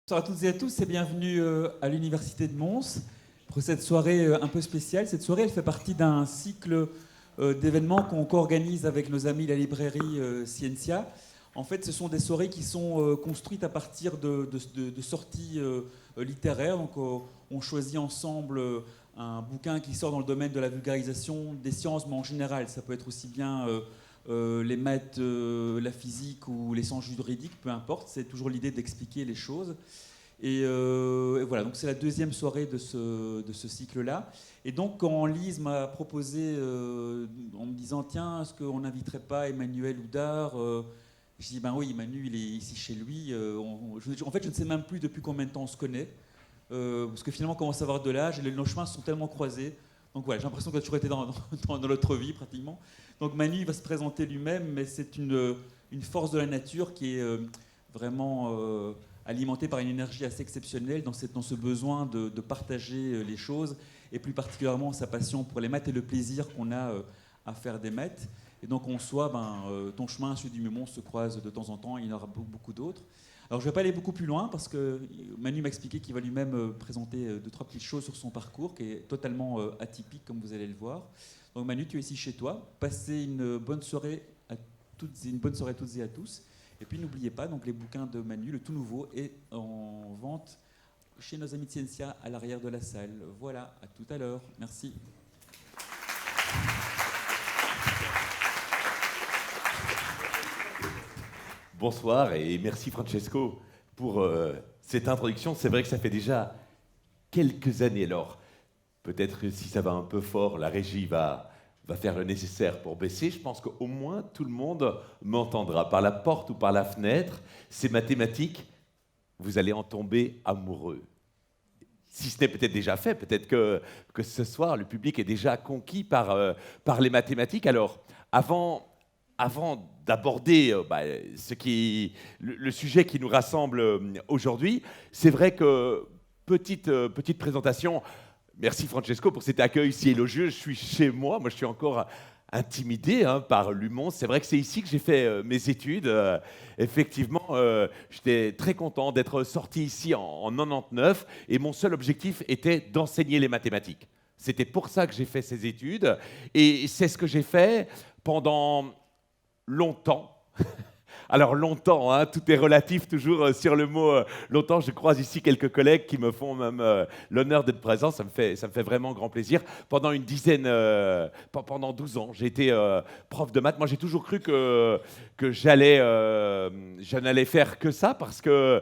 Bonsoir à toutes et à tous et bienvenue à l'Université de Mons pour cette soirée un peu spéciale. Cette soirée, elle fait partie d'un cycle d'événements qu'on co-organise avec nos amis de la librairie Scientia. En fait, ce sont des soirées qui sont construites à partir de sorties littéraires. Donc, on choisit ensemble un bouquin qui sort dans le domaine de la vulgarisation des sciences, mais en général, ça peut être aussi bien les maths, la physique ou les sciences juridiques, peu importe. C'est toujours l'idée d'expliquer les choses. Et voilà, donc c'est la deuxième soirée de ce cycle-là. Et donc quand Lise m'a proposé, en me disant, tiens, est-ce qu'on n'inviterait pas Emmanuel Oudard, je dis, ben oui, Emmanuel, il est ici chez lui. En fait, je ne sais même plus depuis combien de temps on se connaît, parce que finalement, on commence à avoir de l'âge et nos chemins sont tellement croisés. Donc voilà, j'ai l'impression qu'il a toujours été dans notre vie, pratiquement. Donc Manu, il va se présenter lui-même, mais c'est une force de la nature qui est vraiment alimentée par une énergie assez exceptionnelle dans ce besoin de partager les choses, et plus particulièrement sa passion pour les maths et le plaisir qu'on a à faire des maths. Et donc on soit, ton chemin, celui du Mumon, se croise de temps en temps, il y en aura beaucoup d'autres. Alors je ne vais pas aller beaucoup plus loin, parce que Manu m'a expliqué qu'il va lui-même présenter 2-3 petites choses sur son parcours, qui est totalement atypique, comme vous allez le voir. Donc Manu, tu es ici chez toi. Passez une bonne soirée à toutes et à tous. Et puis n'oubliez pas, donc les bouquins de Manu, le tout nouveau, est en vente chez nos amis de Scientia à l'arrière de la salle. Voilà, à tout à l'heure. Merci. Bonsoir et merci Francesco pour cette introduction. C'est vrai que ça fait déjà quelques années. Alors, peut-être que si ça va un peu fort, la régie va faire le nécessaire pour baisser. Je pense qu'au moins tout le monde m'entendra. Par la porte ou par la fenêtre, ces mathématiques, vous allez en tomber amoureux. Si ce n'est peut-être déjà fait, peut-être que ce soir, le public est déjà conquis par les mathématiques. Alors, avant d'aborder le sujet qui nous rassemble aujourd'hui, c'est vrai que, petite présentation. Merci Francesco pour cet accueil si élogieux. Je suis chez moi, je suis encore intimidé par l'Umon. C'est vrai que c'est ici que j'ai fait mes études. Effectivement, j'étais très content d'être sorti ici en 99 et mon seul objectif était d'enseigner les mathématiques. C'était pour ça que j'ai fait ces études et c'est ce que j'ai fait pendant longtemps. Alors longtemps, tout est relatif toujours sur le mot longtemps. Je croise ici quelques collègues qui me font même l'honneur d'être présents. Ça me fait vraiment grand plaisir. Pendant pendant 12 ans, j'ai été prof de maths. Moi, j'ai toujours cru que je n'allais faire que ça parce que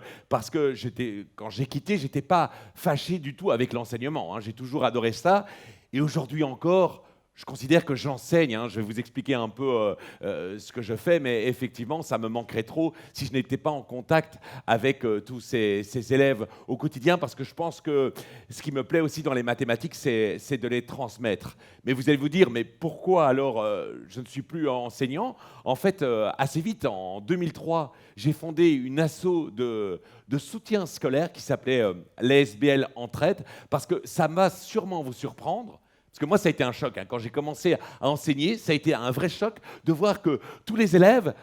quand j'ai quitté, j'étais pas fâché du tout avec l'enseignement. J'ai toujours adoré ça. Et aujourd'hui encore, je considère que j'enseigne, je vais vous expliquer un peu ce que je fais, mais effectivement, ça me manquerait trop si je n'étais pas en contact avec tous ces élèves au quotidien, parce que je pense que ce qui me plaît aussi dans les mathématiques, c'est de les transmettre. Mais vous allez vous dire, mais pourquoi alors je ne suis plus enseignant? En fait, assez vite, en 2003, j'ai fondé une asso de soutien scolaire qui s'appelait l'ASBL Entraide, parce que ça va sûrement vous surprendre. Parce que moi, ça a été un choc. Quand j'ai commencé à enseigner, ça a été un vrai choc de voir que tous les élèves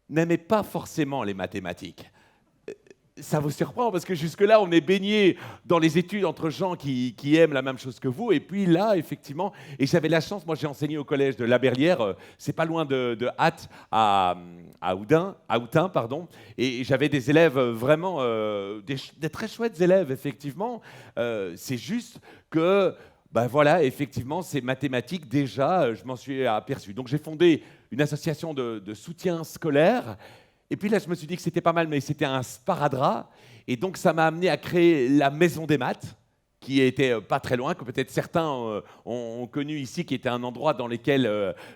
n'aimaient pas forcément les mathématiques. Ça vous surprend parce que jusque-là, on est baigné dans les études entre gens qui aiment la même chose que vous. Et puis là, effectivement, et j'avais la chance, moi j'ai enseigné au collège de La Berlière, c'est pas loin de Hatt à Autun, pardon. Et j'avais des élèves vraiment, des très chouettes élèves, effectivement. C'est juste que voilà, effectivement, ces mathématiques, déjà, je m'en suis aperçu. Donc, j'ai fondé une association de soutien scolaire. Et puis là, je me suis dit que c'était pas mal, mais c'était un sparadrap. Et donc, ça m'a amené à créer la Maison des Maths, qui était pas très loin, que peut-être certains ont connu ici, qui était un endroit dans lequel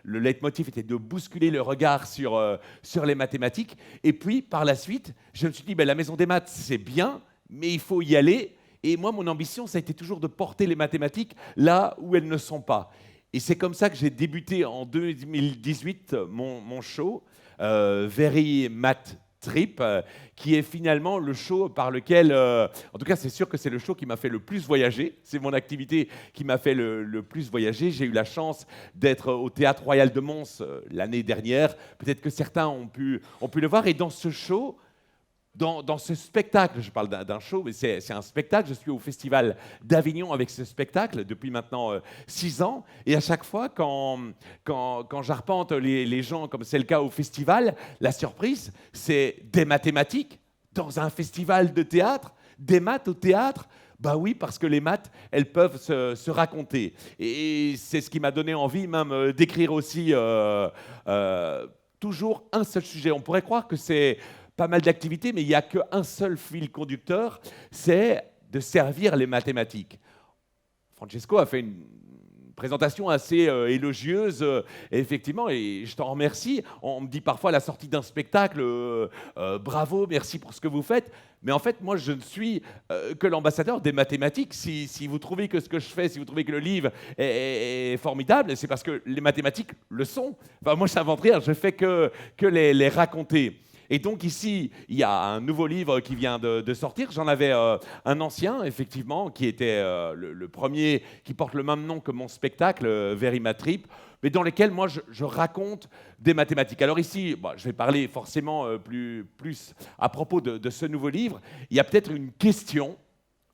le leitmotiv était de bousculer le regard sur les mathématiques. Et puis, par la suite, je me suis dit, la Maison des Maths, c'est bien, mais il faut y aller. Et moi, mon ambition, ça a été toujours de porter les mathématiques là où elles ne sont pas. Et c'est comme ça que j'ai débuté en 2018 mon show, Very Math Trip, qui est finalement le show par lequel, en tout cas c'est sûr que c'est le show qui m'a fait le plus voyager, c'est mon activité qui m'a fait le plus voyager. J'ai eu la chance d'être au Théâtre Royal de Mons l'année dernière, peut-être que certains ont pu le voir, et dans ce show, dans ce spectacle, je parle d'un show, mais c'est un spectacle, je suis au Festival d'Avignon avec ce spectacle depuis maintenant 6 ans, et à chaque fois, quand j'arpente les gens, comme c'est le cas au festival, la surprise, c'est des mathématiques dans un festival de théâtre, des maths au théâtre. Bah oui, parce que les maths, elles peuvent se raconter. Et c'est ce qui m'a donné envie même d'écrire aussi toujours un seul sujet. On pourrait croire que c'est pas mal d'activités, mais il n'y a qu'un seul fil conducteur, c'est de servir les mathématiques. Francesco a fait une présentation assez élogieuse, effectivement, et je t'en remercie. On me dit parfois à la sortie d'un spectacle, bravo, merci pour ce que vous faites. Mais en fait, moi, je ne suis que l'ambassadeur des mathématiques. Si vous trouvez que ce que je fais, si vous trouvez que le livre est formidable, c'est parce que les mathématiques le sont. Enfin, moi, je n'invente rien, je fais que les raconter. Et donc ici, il y a un nouveau livre qui vient de sortir. J'en avais un ancien, effectivement, qui était le premier, qui porte le même nom que mon spectacle, Verimatrip, mais dans lequel moi je raconte des mathématiques. Alors ici, je vais parler forcément plus à propos de ce nouveau livre. Il y a peut-être une question.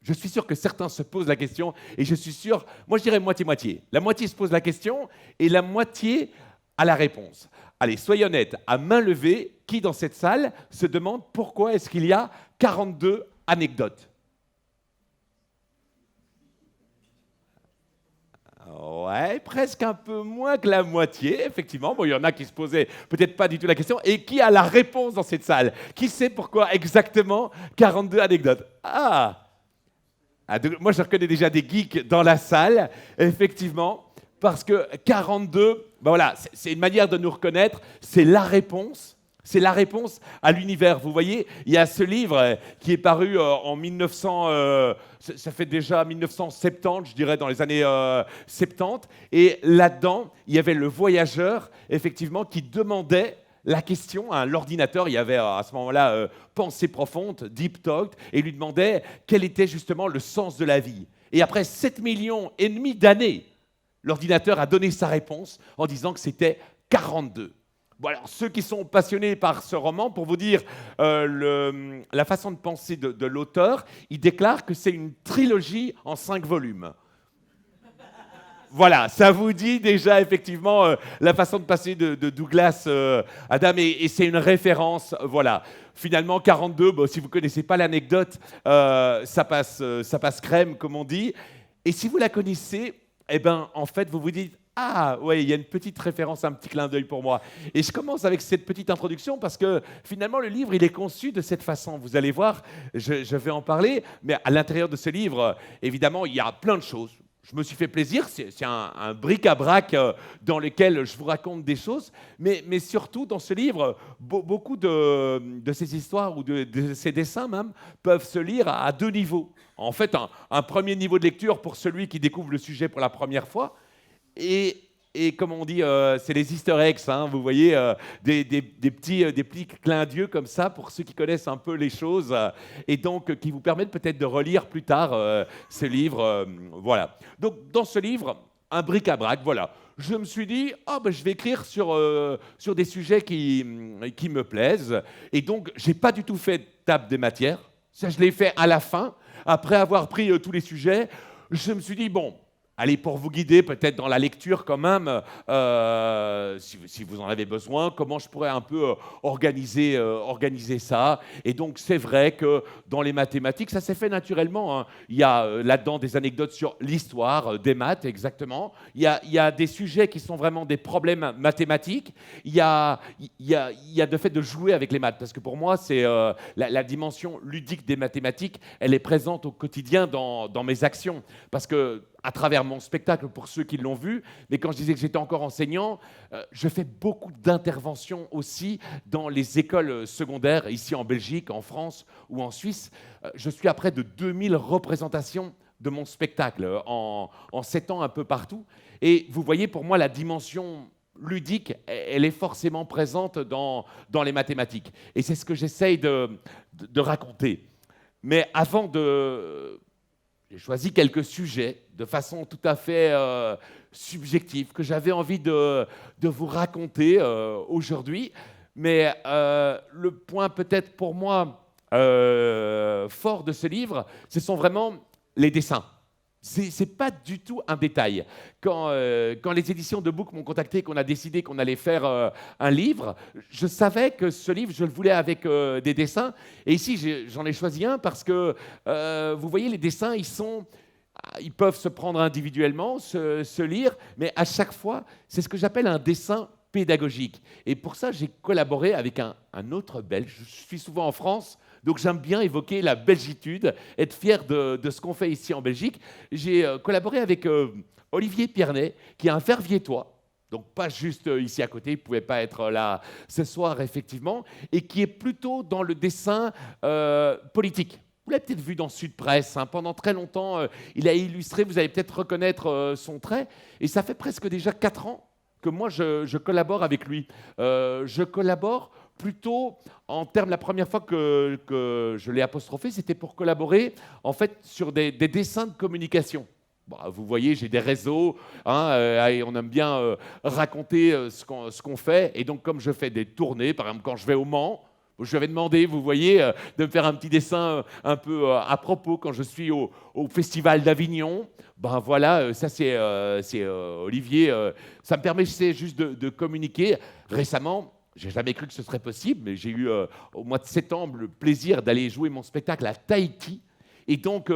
Je suis sûr que certains se posent la question, et je suis sûr, moi je dirais moitié-moitié. La moitié se pose la question, et la moitié a la réponse. Allez, soyez honnêtes, à main levée, qui dans cette salle se demande pourquoi est-ce qu'il y a 42 anecdotes? Ouais, presque un peu moins que la moitié, effectivement. Bon, il y en a qui se posaient peut-être pas du tout la question. Et qui a la réponse dans cette salle? Qui sait pourquoi exactement 42 anecdotes? Moi, je reconnais déjà des geeks dans la salle, effectivement. Parce que 42, voilà, c'est une manière de nous reconnaître, c'est la réponse à l'univers. Vous voyez, il y a ce livre qui est paru en 1900, ça fait déjà 1970, je dirais, dans les années 70, et là-dedans, il y avait le voyageur, effectivement, qui demandait la question à l'ordinateur. Il y avait à ce moment-là Pensée profonde, Deep Talk, et il lui demandait quel était justement le sens de la vie. Et après 7,5 millions d'années, l'ordinateur a donné sa réponse en disant que c'était 42. Bon, alors, ceux qui sont passionnés par ce roman, pour vous dire la façon de penser de l'auteur, il déclare que c'est une trilogie en 5 volumes. Voilà, ça vous dit déjà effectivement la façon de passer de Douglas Adam, et c'est une référence, voilà. Finalement, 42, si vous ne connaissez pas l'anecdote, ça passe crème, comme on dit. Et si vous la connaissez, eh ben, en fait, vous vous dites « Ah, ouais, il y a une petite référence, un petit clin d'œil pour moi. » Et je commence avec cette petite introduction parce que finalement, le livre, il est conçu de cette façon. Vous allez voir, je vais en parler, mais à l'intérieur de ce livre, évidemment, il y a plein de choses. Je me suis fait plaisir, c'est un bric-à-brac dans lequel je vous raconte des choses, mais surtout dans ce livre, beaucoup de ces histoires ou de ces dessins même peuvent se lire à 2 niveaux. En fait, un premier niveau de lecture pour celui qui découvre le sujet pour la première fois, et comme on dit, c'est les easter eggs, hein, vous voyez, des petits clins d'yeux comme ça pour ceux qui connaissent un peu les choses, et donc qui vous permettent peut-être de relire plus tard ce livre. Voilà. Donc dans ce livre, un bric-à-brac, voilà. Je me suis dit, je vais écrire sur des sujets qui me plaisent, et donc j'ai pas du tout fait table des matières. Ça, je l'ai fait à la fin, après avoir pris tous les sujets. Je me suis dit, bon, allez, pour vous guider peut-être dans la lecture quand même, si vous en avez besoin, comment je pourrais un peu organiser ça. Et donc, c'est vrai que dans les mathématiques, ça s'est fait naturellement, hein. Il y a là-dedans des anecdotes sur l'histoire des maths, exactement. Il y a des sujets qui sont vraiment des problèmes mathématiques. Il y a le fait de jouer avec les maths, parce que pour moi, c'est la dimension ludique des mathématiques, elle est présente au quotidien dans mes actions. Parce que à travers mon spectacle, pour ceux qui l'ont vu, mais quand je disais que j'étais encore enseignant, je fais beaucoup d'interventions aussi dans les écoles secondaires, ici en Belgique, en France ou en Suisse. Je suis à près de 2000 représentations de mon spectacle en 7 ans un peu partout. Et vous voyez, pour moi, la dimension ludique, elle est forcément présente dans les mathématiques. Et c'est ce que j'essaye de raconter. Mais avant de... J'ai choisi quelques sujets de façon tout à fait subjective que j'avais envie de vous raconter aujourd'hui. Mais le point peut-être pour moi fort de ce livre, ce sont vraiment les dessins. C'est pas du tout un détail. Quand les éditions de Book m'ont contacté, qu'on a décidé qu'on allait faire un livre, je savais que ce livre, je le voulais avec des dessins. Et ici, j'en ai choisi un parce que, vous voyez, les dessins, ils peuvent se prendre individuellement, se lire, mais à chaque fois, c'est ce que j'appelle un dessin pédagogique. Et pour ça, j'ai collaboré avec un autre Belge. Je suis souvent en France, donc j'aime bien évoquer la belgitude, être fier de ce qu'on fait ici en Belgique. J'ai collaboré avec Olivier Piernet, qui est un Verviétois, donc pas juste ici à côté, il ne pouvait pas être là ce soir, effectivement, et qui est plutôt dans le dessin politique. Vous l'avez peut-être vu dans Sud Presse, hein, pendant très longtemps, il a illustré, vous allez peut-être reconnaître son trait, et ça fait presque déjà 4 ans que moi je collabore avec lui. Je collabore plutôt en termes, la première fois que je l'ai apostrophé, c'était pour collaborer en fait sur des dessins de communication. Bon, vous voyez, j'ai des réseaux, hein, et on aime bien raconter ce qu'on fait, et donc comme je fais des tournées, par exemple quand je vais au Mans, je lui avais demandé, vous voyez, de me faire un petit dessin un peu à propos quand je suis au Festival d'Avignon. Ben voilà, ça c'est Olivier. Ça me permettait juste de communiquer. Récemment, j'ai jamais cru que ce serait possible, mais j'ai eu au mois de septembre le plaisir d'aller jouer mon spectacle à Tahiti. Et donc,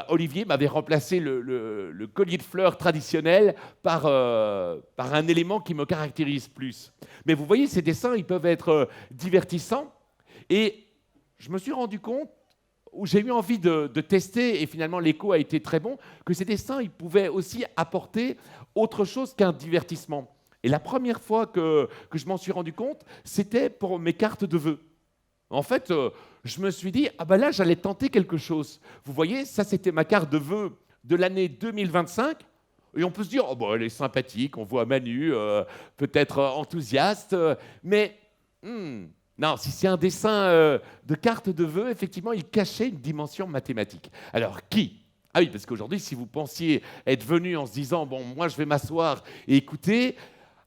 Olivier m'avait remplacé le collier de fleurs traditionnel par un élément qui me caractérise plus. Mais vous voyez, ces dessins, ils peuvent être divertissants. Et je me suis rendu compte, où j'ai eu envie de tester, et finalement l'écho a été très bon, que ces dessins, ils pouvaient aussi apporter autre chose qu'un divertissement. Et la première fois que je m'en suis rendu compte, c'était pour mes cartes de vœux. En fait, je me suis dit, ah ben là, j'allais tenter quelque chose. Vous voyez, ça, c'était ma carte de vœux de l'année 2025. Et on peut se dire, oh, bon, elle est sympathique, on voit Manu, peut-être enthousiaste, mais non, si c'est un dessin de carte de vœux, effectivement, il cachait une dimension mathématique. Alors, qui ? Ah oui, parce qu'aujourd'hui, si vous pensiez être venu en se disant, bon, moi, je vais m'asseoir et écouter,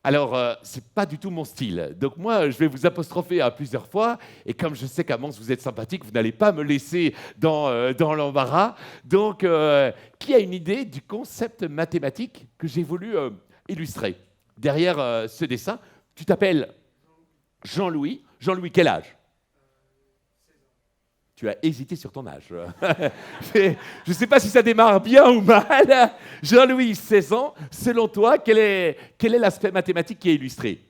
alors, ce n'est pas du tout mon style. Donc moi, je vais vous apostropher à plusieurs fois, et comme je sais qu'à Mons, vous êtes sympathique, vous n'allez pas me laisser dans l'embarras. Donc, qui a une idée du concept mathématique que j'ai voulu illustrer derrière ce dessin? Tu t'appelles Jean-Louis. Jean-Louis, quel âge? 16 ans. Tu as hésité sur ton âge. Je ne sais pas si ça démarre bien ou mal. Jean-Louis, 16 ans. Selon toi, quel est l'aspect mathématique qui est illustré?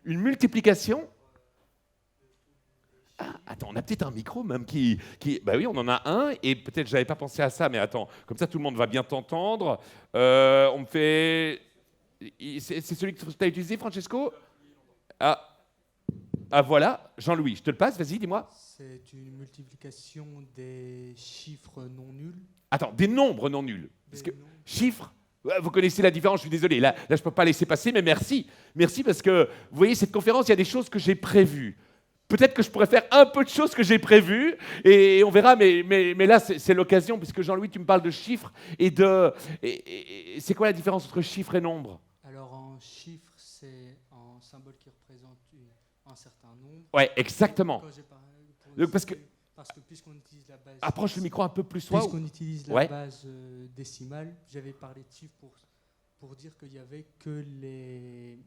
C'est une multiplication. Une multiplication? Ah, attends, on a peut-être un micro même qui... Ben oui, on en a un, et peut-être j'avais pas pensé à ça, mais attends, comme ça tout le monde va bien t'entendre. On me fait... C'est celui que tu as utilisé, Francesco? Ah voilà, Jean-Louis, je te le passe, vas-y, dis-moi. C'est une multiplication des chiffres non nuls. Attends, des nombres non nuls. Parce que Des nombres. chiffres, vous connaissez la différence, je suis désolé, là je ne peux pas laisser passer, mais merci. Merci parce que, vous voyez, cette conférence, il y a des choses que j'ai prévues. Peut-être que je pourrais faire un peu de choses que j'ai prévues, et on verra, mais là, c'est l'occasion, puisque Jean-Louis, tu me parles de chiffres, et c'est quoi la différence entre chiffres et nombres? Alors en chiffres, c'est un symbole qui représente un certain nombre. Ouais, exactement. Quand j'ai parlé Donc, parce que puisqu'on utilise la base... approche le micro un peu plus soin. Puisqu'on utilise la Ouais. base décimale, j'avais parlé de chiffres pour dire qu'il n'y avait que les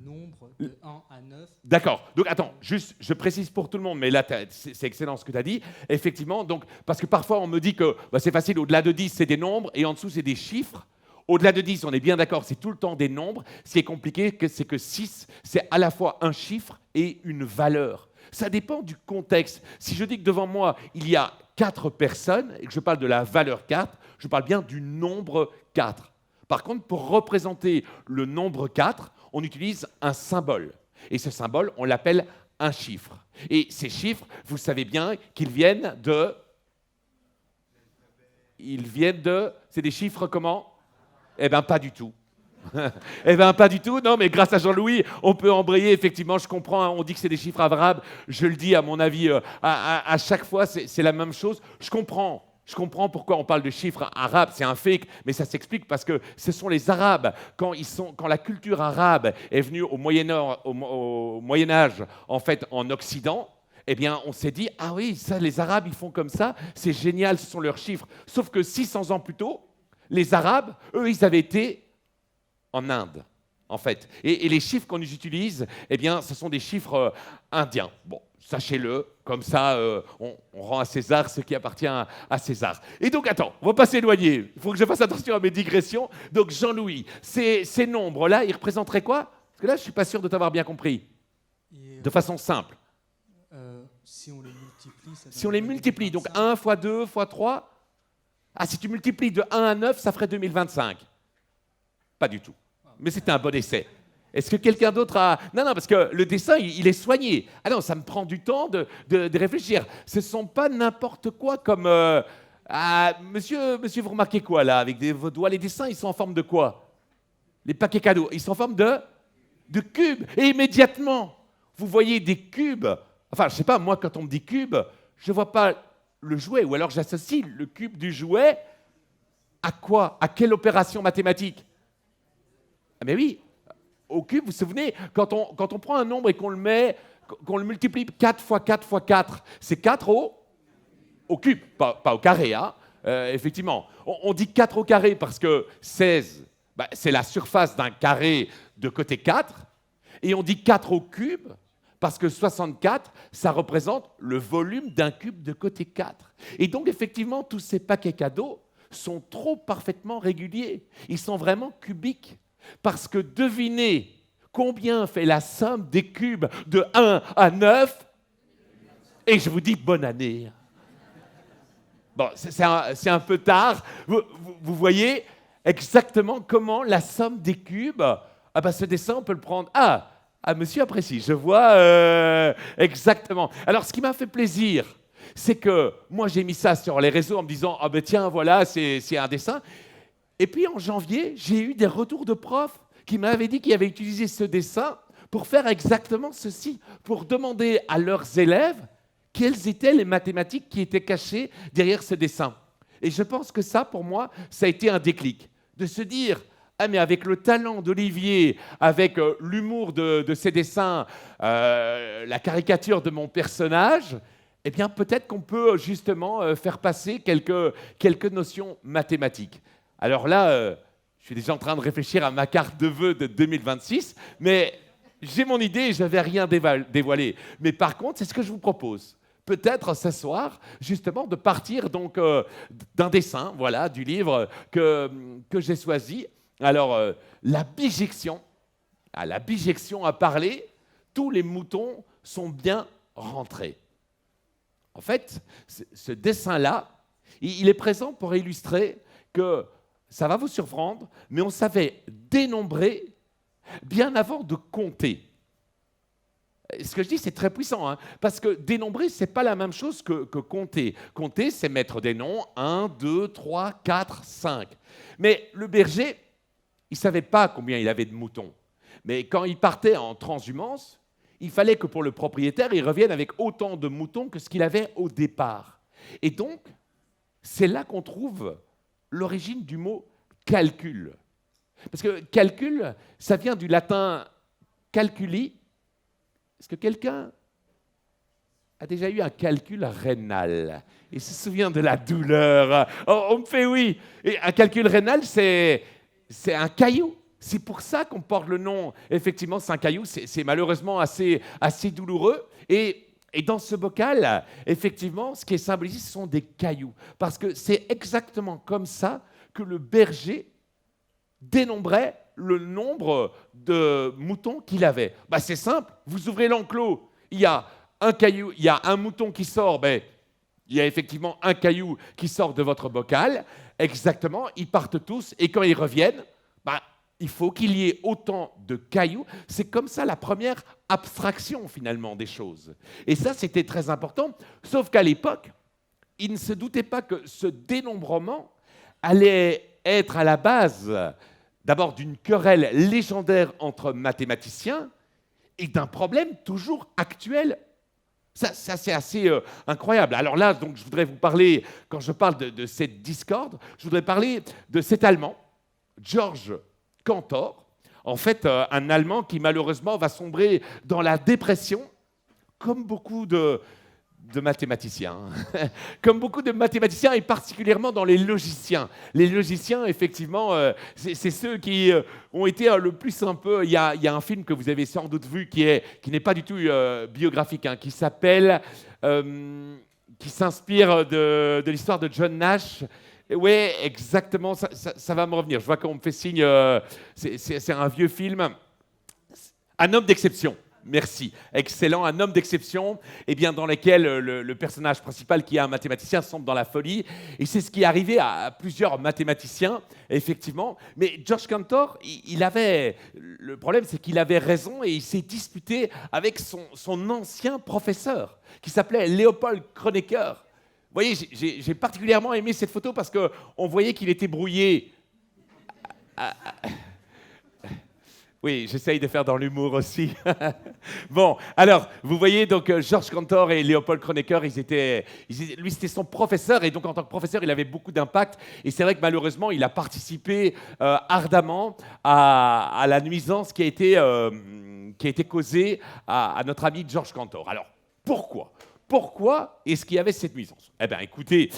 nombres de 1 à 9. D'accord. Donc, attends, juste, je précise pour tout le monde, mais là, c'est excellent ce que tu as dit. Effectivement, donc, parce que parfois, on me dit que c'est facile, au-delà de 10, c'est des nombres, et en dessous, c'est des chiffres. Au-delà de 10, on est bien d'accord, c'est tout le temps des nombres. Ce qui est compliqué, c'est que 6, c'est à la fois un chiffre et une valeur. Ça dépend du contexte. Si je dis que devant moi, il y a 4 personnes, et que je parle de la valeur 4, je parle bien du nombre 4. Par contre, pour représenter le nombre 4, on utilise un symbole. Et ce symbole, on l'appelle un chiffre. Et ces chiffres, vous savez bien qu'ils viennent de... C'est des chiffres comment? Eh bien, pas du tout. Eh bien, pas du tout. Non, mais grâce à Jean-Louis, on peut embrayer. Effectivement, je comprends. On dit que c'est des chiffres arabes. Je le dis, à mon avis, à chaque fois, c'est la même chose. Je comprends Je comprends pourquoi on parle de chiffres arabes, c'est un fake, mais ça s'explique parce que ce sont les Arabes, quand la culture arabe est venue au Moyen Âge, en fait, en Occident, eh bien, on s'est dit, ah oui, ça, les Arabes, ils font comme ça, c'est génial, ce sont leurs chiffres. Sauf que 600 ans plus tôt, les Arabes, eux, ils avaient été en Inde, en fait. Et les chiffres qu'on utilise, eh bien, ce sont des chiffres indiens. Bon, sachez-le, comme ça, on rend à César ce qui appartient à César. Et donc, attends, on va pas s'éloigner. Il faut que je fasse attention à mes digressions. Donc, Jean-Louis, ces nombres-là, ils représenteraient quoi? Parce que là, je ne suis pas sûr de t'avoir bien compris. De façon simple. Si on les multiplie, ça Si on les multiplie, donc 2025. 1 fois 2 fois 3, ah, si tu multiplies de 1 à 9, ça ferait 2025. Pas du tout. Mais c'était un bon essai. Est-ce que quelqu'un d'autre a... Non, parce que le dessin, il est soigné. Ah non, ça me prend du temps de réfléchir. Ce ne sont pas n'importe quoi comme... monsieur, vous remarquez quoi, là, avec vos doigts? Les dessins, ils sont en forme de quoi? Les paquets cadeaux, ils sont en forme de cubes. Et immédiatement, vous voyez des cubes. Enfin, je ne sais pas, moi, quand on me dit cube, je ne vois pas le jouet. Ou alors, j'associe le cube du jouet à quoi? À quelle opération mathématique? Ah mais oui, au cube, vous vous souvenez, quand on prend un nombre et qu'on le multiplie 4 fois 4 fois 4, c'est 4 au cube, pas au carré, hein, effectivement. On dit 4 au carré parce que 16, c'est la surface d'un carré de côté 4, et on dit 4 au cube parce que 64, ça représente le volume d'un cube de côté 4. Et donc, effectivement, tous ces paquets cadeaux sont trop parfaitement réguliers. Ils sont vraiment cubiques. Parce que devinez combien fait la somme des cubes de 1 à 9, et je vous dis bonne année. Bon, c'est un peu tard. Vous voyez exactement comment la somme des cubes, ce dessin, on peut le prendre. Monsieur apprécie, je vois exactement. Alors, ce qui m'a fait plaisir, c'est que moi, j'ai mis ça sur les réseaux en me disant, tiens, voilà, c'est un dessin. Et puis en janvier, j'ai eu des retours de profs qui m'avaient dit qu'ils avaient utilisé ce dessin pour faire exactement ceci, pour demander à leurs élèves quelles étaient les mathématiques qui étaient cachées derrière ce dessin. Et je pense que ça, pour moi, ça a été un déclic, de se dire, mais avec le talent d'Olivier, avec l'humour de ses dessins, la caricature de mon personnage, eh bien peut-être qu'on peut justement faire passer quelques notions mathématiques. Alors là, je suis déjà en train de réfléchir à ma carte de vœux de 2026, mais j'ai mon idée et je n'avais rien dévoilé. Mais par contre, c'est ce que je vous propose. Peut-être ce soir, justement, de partir donc d'un dessin, voilà, du livre que j'ai choisi. Alors, la bijection a parlé, tous les moutons sont bien rentrés. En fait, ce dessin-là, il est présent pour illustrer que ça va vous surprendre, mais on savait dénombrer bien avant de compter. Ce que je dis, c'est très puissant, hein, parce que dénombrer, ce n'est pas la même chose que compter. Compter, c'est mettre des noms, 1, 2, 3, 4, 5. Mais le berger, il ne savait pas combien il avait de moutons. Mais quand il partait en transhumance, il fallait que pour le propriétaire, il revienne avec autant de moutons que ce qu'il avait au départ. Et donc, c'est là qu'on trouve l'origine du mot calcul. Parce que calcul, ça vient du latin calculi. Est-ce que quelqu'un a déjà eu un calcul rénal et se souvient de la douleur? On me fait oui. Et un calcul rénal, c'est un caillou. C'est pour ça qu'on porte le nom. Effectivement, c'est un caillou. C'est malheureusement assez douloureux. Et dans ce bocal, effectivement, ce qui est symbolisé, ce sont des cailloux. Parce que c'est exactement comme ça que le berger dénombrait le nombre de moutons qu'il avait. C'est simple, vous ouvrez l'enclos, il y a un caillou, il y a un mouton qui sort, il y a effectivement un caillou qui sort de votre bocal, exactement, ils partent tous, et quand ils reviennent, il faut qu'il y ait autant de cailloux. C'est comme ça la première abstraction, finalement, des choses. Et ça, c'était très important, sauf qu'à l'époque, ils ne se doutaient pas que ce dénombrement allait être à la base d'abord d'une querelle légendaire entre mathématiciens et d'un problème toujours actuel Ça c'est assez incroyable. Alors là, donc, je voudrais vous parler, quand je parle de cette discorde, je voudrais parler de cet Allemand, Georg Cantor, en fait, un Allemand qui malheureusement va sombrer dans la dépression, comme beaucoup de mathématiciens. Comme beaucoup de mathématiciens, et particulièrement dans les logiciens. Les logiciens, effectivement, c'est ceux qui ont été le plus un peu... Il y a un film que vous avez sans doute vu qui n'est pas du tout biographique, hein, qui s'appelle... qui s'inspire de l'histoire de John Nash. Oui, exactement, ça va me revenir. Je vois qu'on me fait signe, c'est un vieux film. Un homme d'exception. Merci, excellent, un homme d'exception, eh bien, dans lequel le personnage principal, qui est un mathématicien, sombre dans la folie. Et c'est ce qui est arrivé à plusieurs mathématiciens, effectivement. Mais Georg Cantor, le problème, c'est qu'il avait raison et il s'est disputé avec son ancien professeur, qui s'appelait Leopold Kronecker. Vous voyez, j'ai particulièrement aimé cette photo parce qu'on voyait qu'il était brouillé. Oui, j'essaye de faire dans l'humour aussi. Bon, alors, vous voyez, donc, Georg Cantor et Leopold Kronecker, lui, c'était son professeur, et donc, en tant que professeur, il avait beaucoup d'impact, et c'est vrai que, malheureusement, il a participé ardemment à la nuisance qui a été causée à notre ami Georg Cantor. Alors, pourquoi est-ce qu'il y avait cette nuisance? Eh bien, écoutez,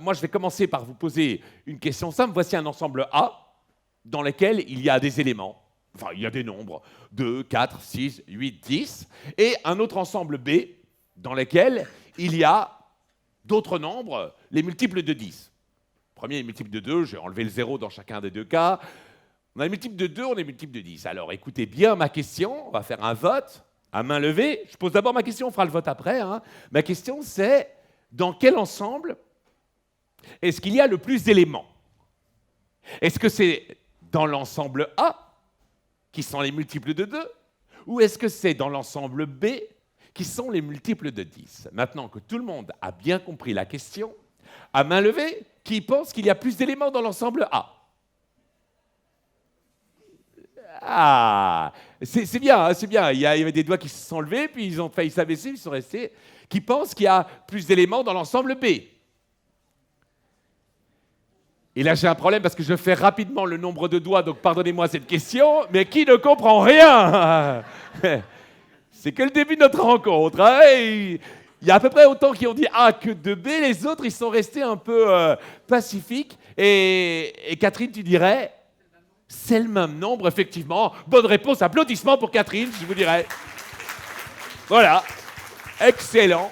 moi, je vais commencer par vous poser une question simple. Voici un ensemble A dans lequel il y a des éléments. Enfin, il y a des nombres, 2, 4, 6, 8, 10, et un autre ensemble B, dans lequel il y a d'autres nombres, les multiples de 10. Premier est multiple de 2, j'ai enlevé le 0 dans chacun des deux cas. On a les multiples de 2, on a les multiples de 10. Alors, écoutez bien ma question, on va faire un vote, à main levée. Je pose d'abord ma question, on fera le vote après. Hein. Ma question, c'est, dans quel ensemble est-ce qu'il y a le plus d'éléments? Est-ce que c'est dans l'ensemble A, qui sont les multiples de 2, ou est-ce que c'est dans l'ensemble B, qui sont les multiples de 10? Maintenant que tout le monde a bien compris la question, à main levée, qui pense qu'il y a plus d'éléments dans l'ensemble A? Ah, c'est bien, hein, c'est bien. Il y avait des doigts qui se sont levés, puis ils ont failli s'abaisser, ils sont restés. Qui pense qu'il y a plus d'éléments dans l'ensemble B? Et là, j'ai un problème parce que je fais rapidement le nombre de doigts, donc pardonnez-moi cette question, mais qui ne comprend rien? C'est que le début de notre rencontre. Hein. Il y a à peu près autant qui ont dit A que de B. Les autres, ils sont restés un peu pacifiques. Et Catherine, tu dirais? C'est le même nombre, effectivement. Bonne réponse, applaudissements pour Catherine, je vous dirais. Voilà, excellent.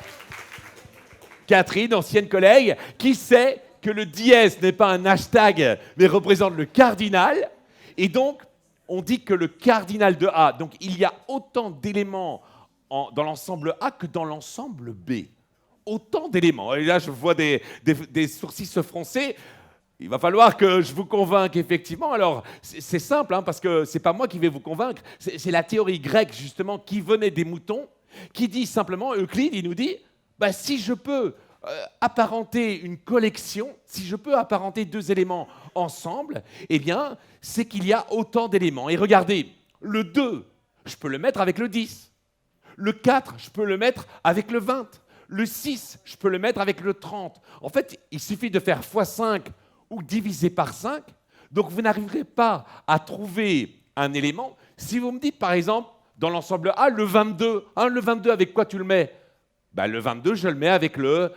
Catherine, ancienne collègue, qui sait que le dièse n'est pas un hashtag, mais représente le cardinal. Et donc, on dit que le cardinal de A, donc il y a autant d'éléments dans l'ensemble A que dans l'ensemble B. Autant d'éléments. Et là, je vois des sourcils se froncer. Il va falloir que je vous convainque, effectivement. Alors, c'est simple, hein, parce que ce n'est pas moi qui vais vous convaincre. C'est la théorie grecque, justement, qui venait des moutons, qui dit simplement, Euclide, il nous dit, bah, si je peux apparenter une collection, si je peux apparenter deux éléments ensemble, eh bien, c'est qu'il y a autant d'éléments. Et regardez, le 2, je peux le mettre avec le 10. Le 4, je peux le mettre avec le 20. Le 6, je peux le mettre avec le 30. En fait, il suffit de faire x5 ou diviser par 5. Donc, vous n'arriverez pas à trouver un élément. Si vous me dites, par exemple, dans l'ensemble A, le 22. Hein, le 22, avec quoi tu le mets? Ben, le 22, je le mets avec le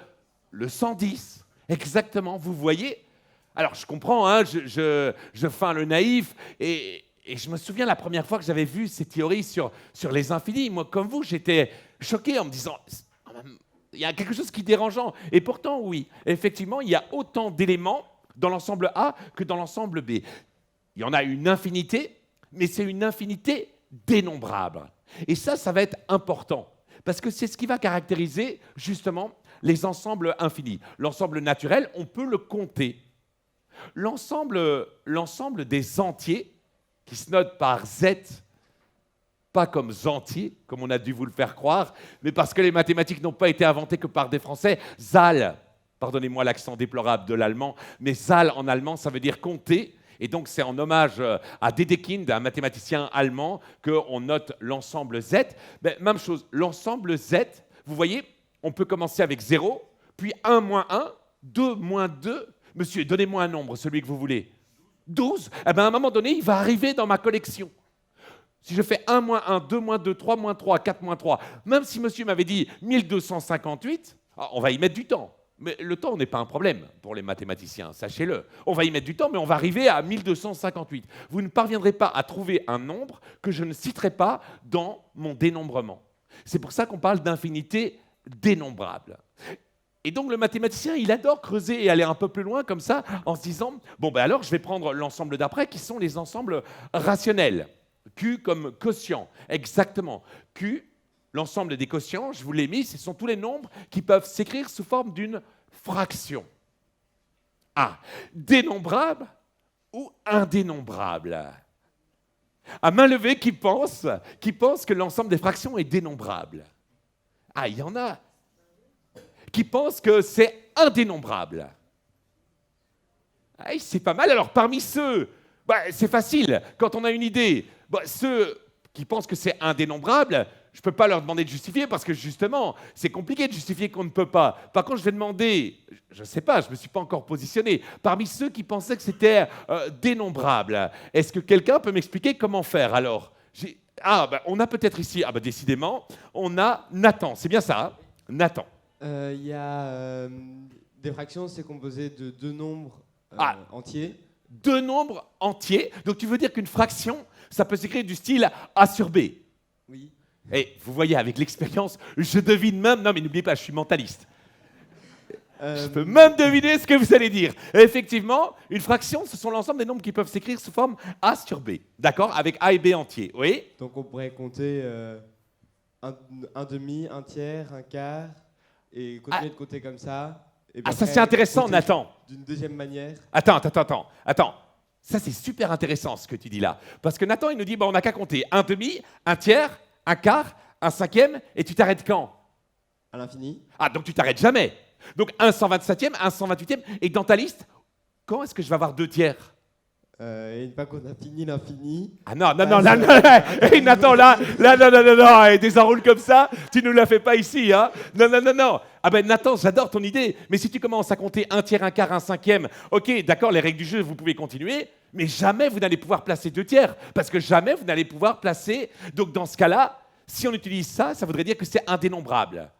110. Exactement, vous voyez? Alors, je comprends, hein, je feins le naïf. Et je me souviens la première fois que j'avais vu ces théories sur les infinis. Moi, comme vous, j'étais choqué en me disant... Il y a quelque chose qui est dérangeant. Et pourtant, oui, effectivement, il y a autant d'éléments dans l'ensemble A que dans l'ensemble B. Il y en a une infinité, mais c'est une infinité dénombrable. Et ça va être important, parce que c'est ce qui va caractériser, justement, les ensembles infinis. L'ensemble naturel, on peut le compter. L'ensemble des entiers, qui se note par Z, pas comme entier, comme on a dû vous le faire croire, mais parce que les mathématiques n'ont pas été inventées que par des Français. Zahl, pardonnez-moi l'accent déplorable de l'allemand, mais Zahl en allemand, ça veut dire compter. Et donc, c'est en hommage à Dedekind, un mathématicien allemand, qu'on note l'ensemble Z. Ben, même chose, l'ensemble Z Vous voyez, on peut commencer avec 0, puis 1 moins 1, 2 moins 2. Monsieur, donnez-moi un nombre, celui que vous voulez. 12. Eh bien, à un moment donné, il va arriver dans ma collection. Si je fais 1 moins 1, 2 moins 2, 3 moins 3, 4 moins 3, même si monsieur m'avait dit 1258, on va y mettre du temps. Mais le temps n'est pas un problème pour les mathématiciens, sachez-le. On va y mettre du temps, mais on va arriver à 1258. Vous ne parviendrez pas à trouver un nombre que je ne citerai pas dans mon dénombrement. C'est pour ça qu'on parle d'infinité dénombrable. Et donc le mathématicien, il adore creuser et aller un peu plus loin comme ça, en se disant, bon ben alors je vais prendre l'ensemble d'après, qui sont les ensembles rationnels. Q comme quotient, exactement. Q, l'ensemble des quotients, je vous l'ai mis, ce sont tous les nombres qui peuvent s'écrire sous forme d'une fraction. Ah, dénombrable ou indénombrable? À main levée, qui pense que l'ensemble des fractions est dénombrable? Ah, il y en a qui pensent que c'est indénombrable. Ah, c'est pas mal. Alors, parmi ceux, c'est facile, quand on a une idée, ceux qui pensent que c'est indénombrable, je ne peux pas leur demander de justifier parce que justement, c'est compliqué de justifier qu'on ne peut pas. Par contre, je vais demander, je ne sais pas, je ne me suis pas encore positionné, parmi ceux qui pensaient que c'était dénombrable, est-ce que quelqu'un peut m'expliquer comment faire alors? On a peut-être ici, décidément, on a Nathan, c'est bien ça, hein? Nathan. Il y a des fractions, c'est composé de deux nombres entiers. Deux nombres entiers. Donc tu veux dire qu'une fraction, ça peut s'écrire du style A sur B? Oui. Et vous voyez, avec l'expérience, je devine même... Non, mais n'oubliez pas, je suis mentaliste. Je peux même deviner ce que vous allez dire. Et effectivement, une fraction, ce sont l'ensemble des nombres qui peuvent s'écrire sous forme A sur B. D'accord? Avec A et B entiers. Oui? Donc on pourrait compter un demi, un tiers, un quart, et continuer de compter comme ça. Et ça c'est intéressant, Nathan. D'une deuxième manière. Attends. Ça c'est super intéressant ce que tu dis là. Parce que Nathan, il nous dit, on n'a qu'à compter un demi, un tiers, un quart, un cinquième, et tu t'arrêtes quand? À l'infini. Ah, donc tu t'arrêtes jamais. Donc un 127e, un 128e, et dans ta liste, quand est-ce que je vais avoir deux tiers? Et une fois qu'on a fini l'infini... Ah non, Nathan, non, et des enroules comme ça, tu nous la fais pas ici, hein? Non. Ah ben Nathan, j'adore ton idée, mais si tu commences à compter un tiers, un quart, un cinquième, ok, d'accord, les règles du jeu, vous pouvez continuer, mais jamais vous n'allez pouvoir placer deux tiers, parce que jamais vous n'allez pouvoir placer... Donc dans ce cas-là, si on utilise ça, ça voudrait dire que c'est indénombrable.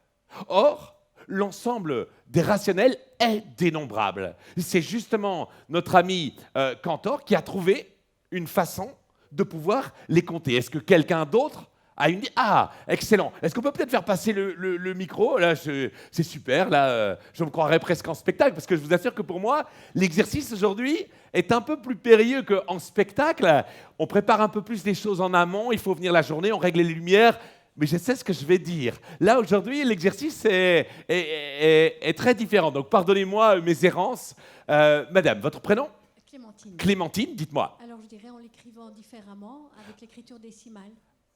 Or, l'ensemble des rationnels est dénombrable. C'est justement notre ami Cantor qui a trouvé une façon de pouvoir les compter. Est-ce que quelqu'un d'autre a une idée? Ah, excellent. Est-ce qu'on peut peut-être faire passer le micro? Là, c'est super. Là, je me croirais presque en spectacle, parce que je vous assure que pour moi, l'exercice aujourd'hui est un peu plus périlleux qu'en spectacle. On prépare un peu plus les choses en amont. Il faut venir la journée, on règle les lumières. Mais je sais ce que je vais dire. Là, aujourd'hui, l'exercice est très différent. Donc, pardonnez-moi mes errances. Madame, votre prénom? Clémentine. Clémentine, dites-moi. Alors, je dirais en l'écrivant différemment, avec l'écriture décimale.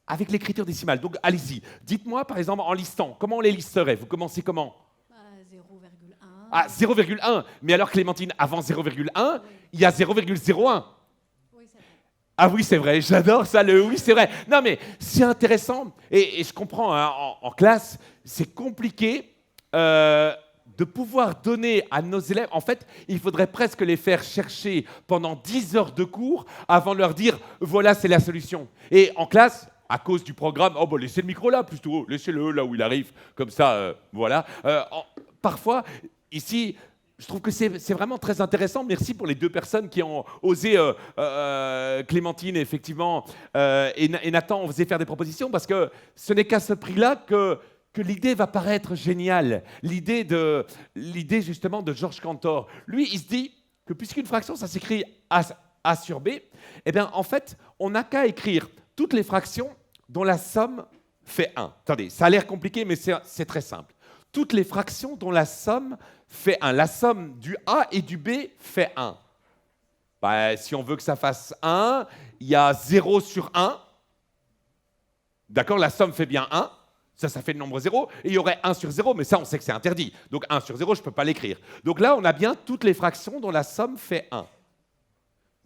Avec l'écriture décimale. Donc, allez-y. Dites-moi, par exemple, en listant. Comment on les listerait? Vous commencez comment? 0,1. Ah, 0,1. Mais alors, Clémentine, avant 0,1, il y a 0,01. Ah oui, c'est vrai, j'adore ça, le oui, c'est vrai. Non, mais c'est intéressant, et je comprends, hein, en classe, c'est compliqué de pouvoir donner à nos élèves... En fait, il faudrait presque les faire chercher pendant 10 heures de cours avant de leur dire « voilà, c'est la solution ». Et en classe, à cause du programme, laissez le micro là, plutôt, laissez-le là où il arrive, comme ça, voilà. Parfois, ici... Je trouve que c'est vraiment très intéressant. Merci pour les deux personnes qui ont osé, Clémentine, effectivement, et Nathan, on faisait faire des propositions, parce que ce n'est qu'à ce prix-là que l'idée va paraître géniale. L'idée justement de Georges Cantor. Lui, il se dit que puisqu'une fraction, ça s'écrit A sur B, eh bien, en fait, on n'a qu'à écrire toutes les fractions dont la somme fait 1. Attendez, ça a l'air compliqué, mais c'est très simple. Toutes les fractions dont la somme fait 1. La somme du A et du B fait 1. Si on veut que ça fasse 1, il y a 0 sur 1. D'accord? La somme fait bien 1. Ça fait le nombre 0. Et il y aurait 1 sur 0, mais ça, on sait que c'est interdit. Donc 1 sur 0, je ne peux pas l'écrire. Donc là, on a bien toutes les fractions dont la somme fait 1.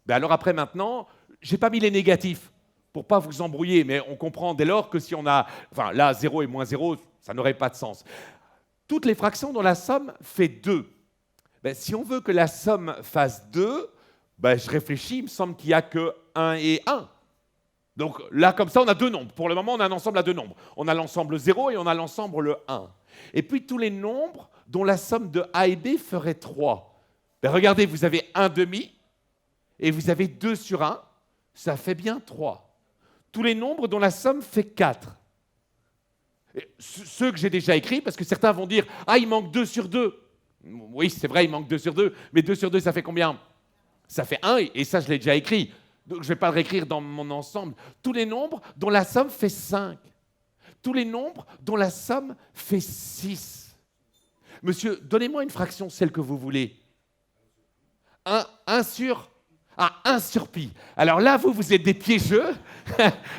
Alors après, maintenant, je n'ai pas mis les négatifs pour ne pas vous embrouiller, mais on comprend dès lors que si on a... Enfin, là, 0 et moins 0, ça n'aurait pas de sens. Toutes les fractions dont la somme fait 2. Ben, si on veut que la somme fasse 2, ben, je réfléchis, il me semble qu'il n'y a que 1 et 1. Donc là, comme ça, on a 2 nombres. Pour le moment, on a un ensemble à 2 nombres. On a l'ensemble 0 et on a l'ensemble 1. Et puis tous les nombres dont la somme de A et B ferait 3. Ben, regardez, vous avez 1 demi et vous avez 2 sur 1. Ça fait bien 3. Tous les nombres dont la somme fait 4. Et ceux que j'ai déjà écrits, parce que certains vont dire « Ah, il manque 2 sur 2 ». Oui, c'est vrai, il manque 2 sur 2, mais 2 sur 2, ça fait combien? Ça fait 1, et ça, je l'ai déjà écrit. Donc, je ne vais pas le réécrire dans mon ensemble. Tous les nombres dont la somme fait 5. Tous les nombres dont la somme fait 6. Monsieur, donnez-moi une fraction, celle que vous voulez. 1 sur... Ah, 1 sur pi. Alors là, vous êtes des piégeux.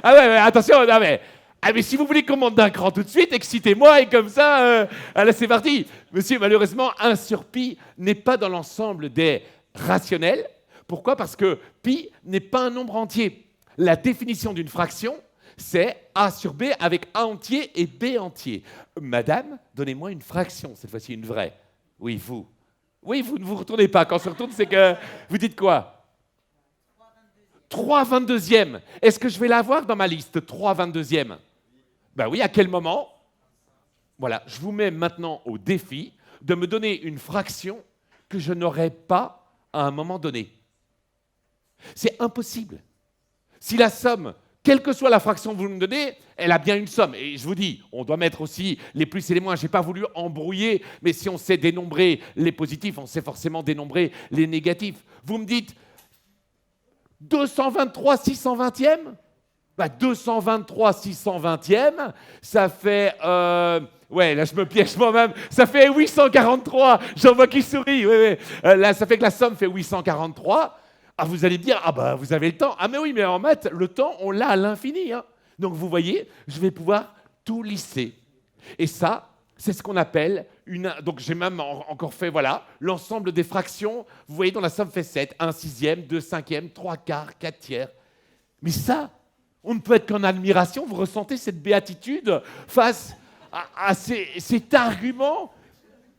Ah ouais, attention, non mais... Ah mais si vous voulez qu'on monte d'un cran tout de suite, excitez-moi et comme ça, allez, c'est parti. Monsieur, malheureusement, 1 sur pi n'est pas dans l'ensemble des rationnels. Pourquoi? Parce que pi n'est pas un nombre entier. La définition d'une fraction, c'est a sur b avec a entier et b entier. Madame, donnez-moi une fraction, cette fois-ci une vraie. Oui, vous. Oui, vous ne vous retournez pas. Quand on se retourne, c'est que... Vous dites quoi? 3/22e. Est-ce que je vais l'avoir dans ma liste, 3/22e? Ben oui, à quel moment? Voilà, je vous mets maintenant au défi de me donner une fraction que je n'aurai pas à un moment donné. C'est impossible. Si la somme, quelle que soit la fraction que vous me donnez, elle a bien une somme. Et je vous dis, on doit mettre aussi les plus et les moins. Je n'ai pas voulu embrouiller, mais si on sait dénombrer les positifs, on sait forcément dénombrer les négatifs. Vous me dites 223 620e? Bah 223 620e, ça fait... ouais, là je me piège moi-même. Ça fait 843. J'en vois qui sourit. Oui. Là, ça fait que la somme fait 843. Ah, vous allez me dire, ah bah vous avez le temps. Ah mais oui, mais en maths, le temps, on l'a à l'infini. Hein. Donc vous voyez, je vais pouvoir tout lisser. Et ça, c'est ce qu'on appelle une... Donc j'ai même encore fait, voilà, l'ensemble des fractions. Vous voyez, dont la somme fait 7. 1 sixième, 2 cinquièmes, 3 quarts, 4 tiers. Mais ça... On ne peut être qu'en admiration. Vous ressentez cette béatitude face à cet argument?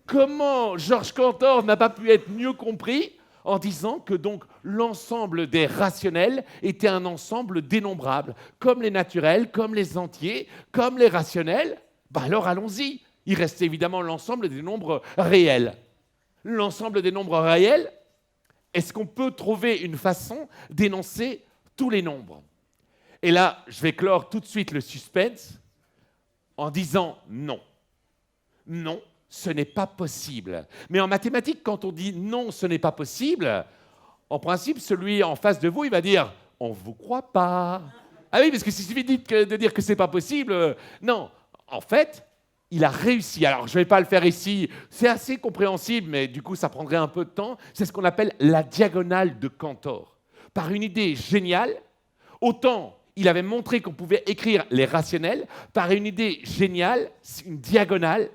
Comment Georges Cantor n'a pas pu être mieux compris en disant que donc l'ensemble des rationnels était un ensemble dénombrable, comme les naturels, comme les entiers, comme les rationnels? Ben alors allons-y. Il reste évidemment l'ensemble des nombres réels. L'ensemble des nombres réels, est-ce qu'on peut trouver une façon d'énoncer tous les nombres? Et là, je vais clore tout de suite le suspense en disant non. Non, ce n'est pas possible. Mais en mathématiques, quand on dit non, ce n'est pas possible, en principe, celui en face de vous, il va dire « on ne vous croit pas ». Ah oui, parce que s'il suffit de dire que ce n'est pas possible, non. En fait, il a réussi. Alors, je ne vais pas le faire ici, c'est assez compréhensible, mais du coup, ça prendrait un peu de temps. C'est ce qu'on appelle la diagonale de Cantor. Par une idée géniale, autant... Il avait montré qu'on pouvait écrire les rationnels par une idée géniale, une diagonale.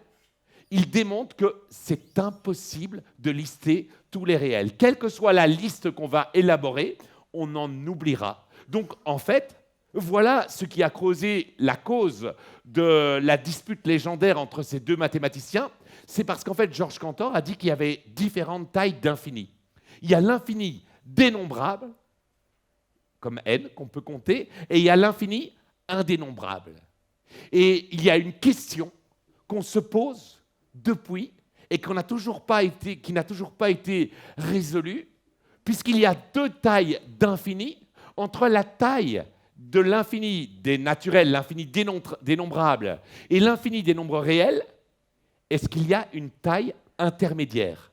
Il démontre que c'est impossible de lister tous les réels. Quelle que soit la liste qu'on va élaborer, on en oubliera. Donc, en fait, voilà ce qui a causé la cause de la dispute légendaire entre ces deux mathématiciens. C'est parce qu'en fait, Georges Cantor a dit qu'il y avait différentes tailles d'infini. Il y a l'infini dénombrable, comme n, qu'on peut compter, et il y a l'infini indénombrable. Et il y a une question qu'on se pose depuis et qui n'a toujours pas été résolue, puisqu'il y a deux tailles d'infini entre la taille de l'infini des naturels, l'infini dénombrable, et l'infini des nombres réels. Est-ce qu'il y a une taille intermédiaire?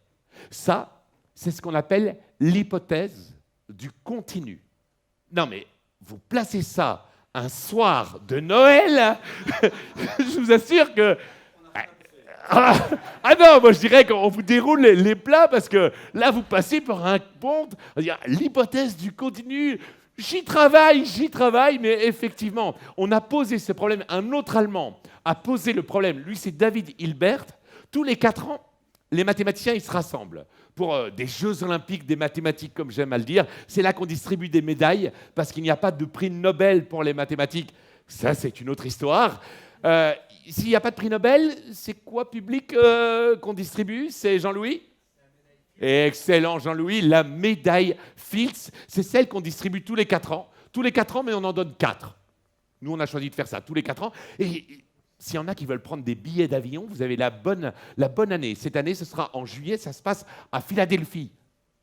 Ça, c'est ce qu'on appelle l'hypothèse du continu. Non, mais vous placez ça un soir de Noël, je vous assure que... Ah non, moi je dirais qu'on vous déroule les plats parce que là, vous passez par un pont, l'hypothèse du continu. J'y travaille, mais effectivement, on a posé ce problème. Un autre Allemand a posé le problème. Lui, c'est David Hilbert. Tous les 4 ans, les mathématiciens, ils se rassemblent pour des Jeux olympiques des mathématiques, comme j'aime à le dire. C'est là qu'on distribue des médailles, parce qu'il n'y a pas de prix Nobel pour les mathématiques. Ça, c'est une autre histoire. S'il n'y a pas de prix Nobel, c'est quoi public qu'on distribue? C'est Jean-Louis? Excellent Jean-Louis, la médaille Fields, c'est celle qu'on distribue tous les 4 ans. Tous les 4 ans, mais on en donne 4. Nous, on a choisi de faire ça tous les 4 ans. Et s'il y en a qui veulent prendre des billets d'avion, vous avez la bonne année. Cette année, ce sera en juillet, ça se passe à Philadelphie.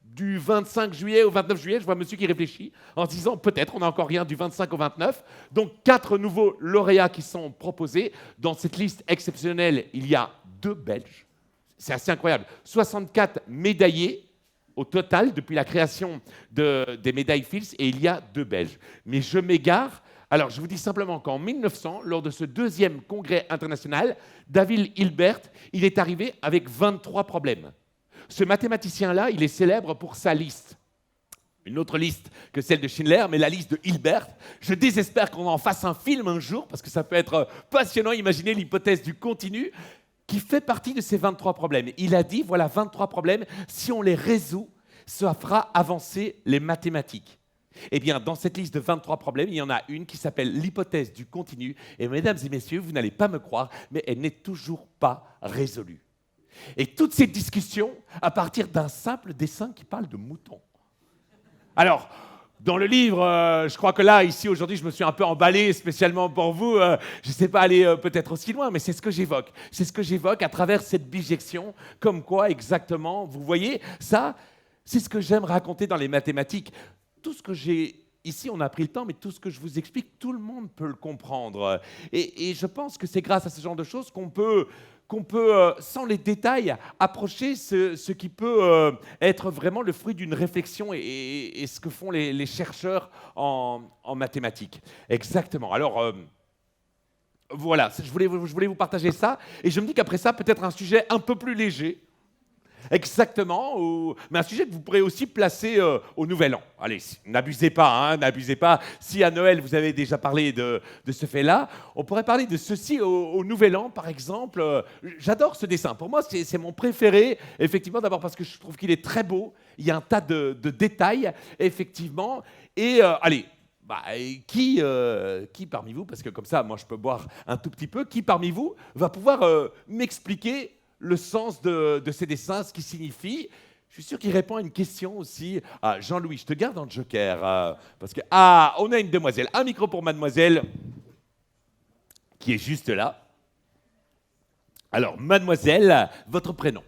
Du 25 juillet au 29 juillet, je vois monsieur qui réfléchit en se disant peut-être, on n'a encore rien du 25 au 29. Donc 4 nouveaux lauréats qui sont proposés. Dans cette liste exceptionnelle, il y a 2 Belges. C'est assez incroyable. 64 médaillés au total depuis la création des médailles Fields et il y a 2 Belges. Mais je m'égare. Alors, je vous dis simplement qu'en 1900, lors de ce 2e congrès international, David Hilbert, il est arrivé avec 23 problèmes. Ce mathématicien-là, il est célèbre pour sa liste. Une autre liste que celle de Schindler, mais la liste de Hilbert. Je désespère qu'on en fasse un film un jour, parce que ça peut être passionnant. Imaginez l'hypothèse du continu, qui fait partie de ces 23 problèmes. Il a dit, voilà 23 problèmes, si on les résout, ça fera avancer les mathématiques. Eh bien, dans cette liste de 23 problèmes, il y en a une qui s'appelle l'hypothèse du continu. Et mesdames et messieurs, vous n'allez pas me croire, mais elle n'est toujours pas résolue. Et toute cette discussion à partir d'un simple dessin qui parle de moutons. Alors, dans le livre, je crois que là, ici, aujourd'hui, je me suis un peu emballé spécialement pour vous. Je ne sais pas aller peut-être aussi loin, mais c'est ce que j'évoque. C'est ce que j'évoque à travers cette bijection. Comme quoi, exactement, vous voyez, ça, c'est ce que j'aime raconter dans les mathématiques. Tout ce que j'ai... Ici, on a pris le temps, mais tout ce que je vous explique, tout le monde peut le comprendre. Et je pense que c'est grâce à ce genre de choses qu'on peut sans les détails, approcher ce qui peut être vraiment le fruit d'une réflexion et ce que font les chercheurs en mathématiques. Exactement. Alors, voilà, je voulais vous partager ça. Et je me dis qu'après ça, peut-être un sujet un peu plus léger. Exactement, mais un sujet que vous pourrez aussi placer au Nouvel An. Allez, n'abusez pas, hein, n'abusez pas. Si à Noël, vous avez déjà parlé de ce fait-là, on pourrait parler de ceci au Nouvel An, par exemple. J'adore ce dessin. Pour moi, c'est mon préféré, effectivement, d'abord parce que je trouve qu'il est très beau. Il y a un tas de détails, effectivement. Et allez, qui parmi vous, parce que comme ça, moi, je peux boire un tout petit peu, qui parmi vous va pouvoir m'expliquer le sens de ces dessins, ce qui signifie? Je suis sûr qu'il répond à une question aussi. Ah, Jean-Louis, je te garde en joker. Parce que, on a une demoiselle. Un micro pour mademoiselle, qui est juste là. Alors, mademoiselle, votre prénom?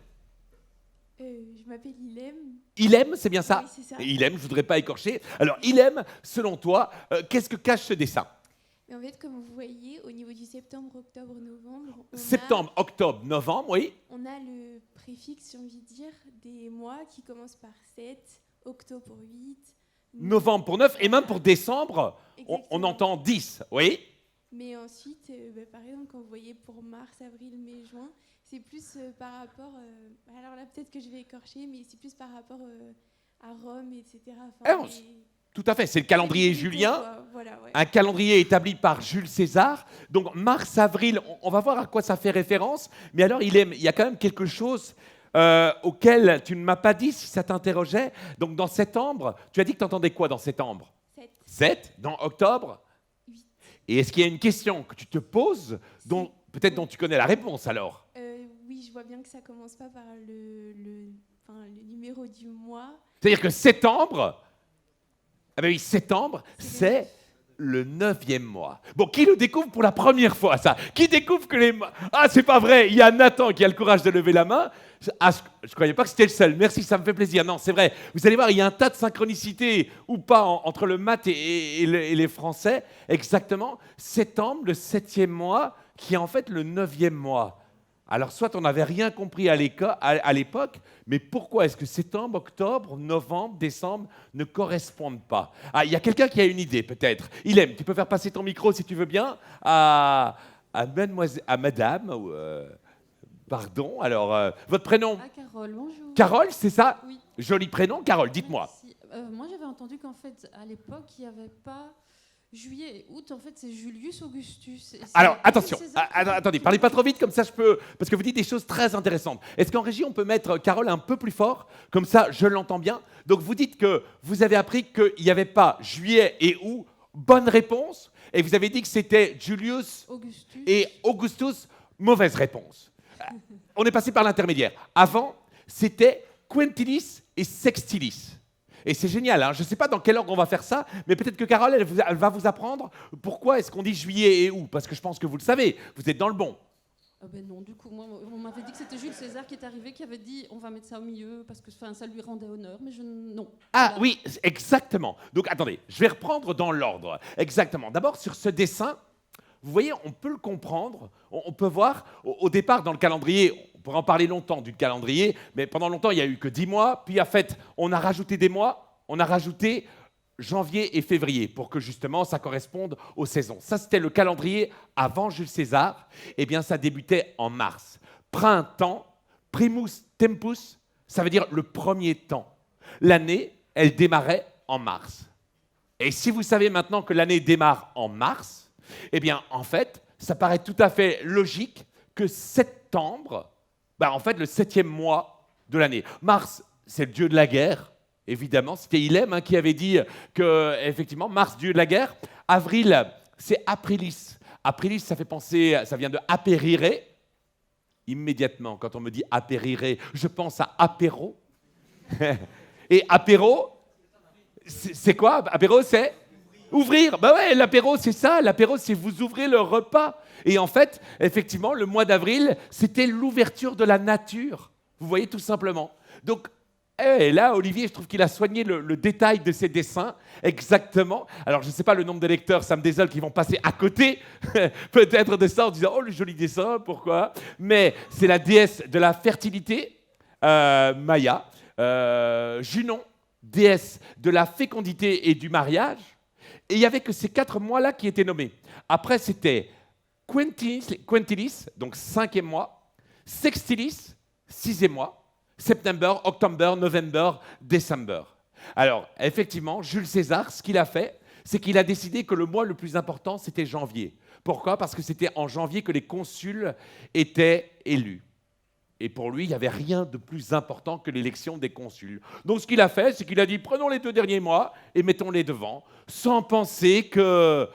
Je m'appelle Ilem. Ilem, c'est bien ça? Oui, c'est ça. Ilem, je ne voudrais pas écorcher. Alors, Ilem, selon toi, qu'est-ce que cache ce dessin? Mais en fait, comme vous voyez, au niveau du septembre, octobre, novembre... Septembre, octobre, novembre, oui. On a le préfixe, j'ai envie de dire, des mois qui commencent par 7, octobre pour 8... Novembre pour 9, et même pour décembre, on entend 10, oui. Mais ensuite, par exemple, quand vous voyez pour mars, avril, mai, juin, c'est plus par rapport... alors là, peut-être que je vais écorcher, mais c'est plus par rapport à Rome, etc. Enfin, Tout à fait, c'est le calendrier julien, voilà, ouais. Un calendrier établi par Jules César. Donc mars, avril, on va voir à quoi ça fait référence. Mais alors, il y a quand même quelque chose auquel tu ne m'as pas dit si ça t'interrogeait. Donc dans septembre, tu as dit que tu entendais quoi dans septembre? 7. Dans octobre? 8. Et est-ce qu'il y a une question que tu te poses, peut-être dont tu connais la réponse alors? Oui, je vois bien que ça commence pas par le numéro du mois. C'est-à-dire que septembre... Ah ben oui, septembre, c'est le 9e mois. Bon, qui le découvre pour la première fois, ça? Qui découvre que les mois... Ah, c'est pas vrai, il y a Nathan qui a le courage de lever la main. Ah, je ne croyais pas que c'était le seul. Merci, ça me fait plaisir. Non, c'est vrai. Vous allez voir, il y a un tas de synchronicité, ou pas, entre le maths et les Français. Exactement, septembre, le 7e mois, qui est en fait le 9e mois. Alors, soit on n'avait rien compris à l'époque, mais pourquoi est-ce que septembre, octobre, novembre, décembre ne correspondent pas? Ah, il y a quelqu'un qui a une idée, peut-être. Ilem, tu peux faire passer ton micro, si tu veux bien, à madame, pardon. Alors, votre prénom? Carole, bonjour. Carole, c'est ça? Oui. Joli prénom, Carole, dites-moi. Merci. Moi, j'avais entendu qu'en fait, à l'époque, il n'y avait pas... Juillet et août, en fait, c'est Julius Augustus. Alors, attention, attendez, parlez pas trop vite, comme ça je peux... Parce que vous dites des choses très intéressantes. Est-ce qu'en régie, on peut mettre Carole un peu plus fort? Comme ça, je l'entends bien. Donc, vous dites que vous avez appris qu'il n'y avait pas juillet et août bonne réponse. Et vous avez dit que c'était Julius Augustus. et Augustus, mauvaise réponse. On est passé par l'intermédiaire. Avant, c'était Quintilis et Sextilis. Et c'est génial, hein. Je ne sais pas dans quel ordre on va faire ça, mais peut-être que Carole, elle va vous apprendre pourquoi est-ce qu'on dit juillet et août, parce que je pense que vous le savez, vous êtes dans le bon. Ah ben non, du coup, moi, on m'avait dit que c'était Jules César qui est arrivé, qui avait dit on va mettre ça au milieu parce que ça lui rendait honneur, mais non. Ah Voilà. oui, exactement. Donc attendez, je vais reprendre dans l'ordre. Exactement. D'abord, sur ce dessin, vous voyez, on peut le comprendre, on peut voir, au départ, dans le calendrier, on pourrait en parler longtemps du calendrier, mais pendant longtemps, il n'y a eu que 10 mois, puis en fait, on a rajouté des mois, on a rajouté janvier et février, pour que justement ça corresponde aux saisons. Ça, c'était le calendrier avant Jules César. Eh bien, ça débutait en mars. Printemps, primus tempus, ça veut dire le premier temps. L'année, elle démarrait en mars. Et si vous savez maintenant que l'année démarre en mars, eh bien, en fait, ça paraît tout à fait logique que septembre, en fait, le 7e mois de l'année. Mars, c'est le dieu de la guerre. Évidemment, c'était Hilem qui avait dit que, effectivement, Mars, dieu de la guerre. Avril, c'est Aprilis. Aprilis, ça fait penser, ça vient de apérire. Immédiatement, quand on me dit apérire, je pense à apéro. Et apéro, c'est quoi? Apéro, c'est ouvrir. Ben ouais, l'apéro, c'est ça. L'apéro, c'est vous ouvrez le repas. Et en fait, effectivement, le mois d'avril, c'était l'ouverture de la nature. Vous voyez, tout simplement. Donc, et là, Olivier, je trouve qu'il a soigné le détail de ses dessins, exactement. Alors, je ne sais pas le nombre de lecteurs, ça me désole, qui vont passer à côté, peut-être de ça, en disant « Oh, le joli dessin, pourquoi ?» Mais c'est la déesse de la fertilité, Maya, Junon, déesse de la fécondité et du mariage. Et il n'y avait que ces 4 mois-là qui étaient nommés. Après, c'était Quintilis, donc 5e mois, Sextilis, 6e mois, September, October, November, December. Alors, effectivement, Jules César, ce qu'il a fait, c'est qu'il a décidé que le mois le plus important, c'était janvier. Pourquoi? Parce que c'était en janvier que les consuls étaient élus. Et pour lui, il n'y avait rien de plus important que l'élection des consuls. Donc, ce qu'il a fait, c'est qu'il a dit, prenons les 2 derniers mois et mettons-les devant, sans penser que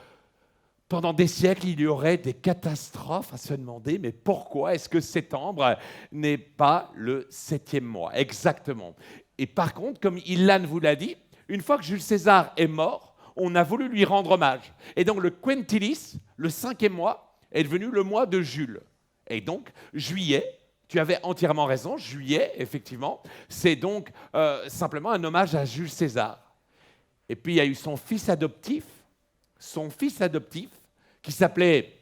pendant des siècles, il y aurait des catastrophes à se demander, mais pourquoi est-ce que septembre n'est pas le 7e mois? Exactement. Et par contre, comme Ilan vous l'a dit, une fois que Jules César est mort, on a voulu lui rendre hommage. Et donc le Quintilis, le 5e mois, est devenu le mois de Jules. Et donc, juillet, tu avais entièrement raison, juillet, effectivement, c'est donc simplement un hommage à Jules César. Et puis, il y a eu son fils adoptif, qui s'appelait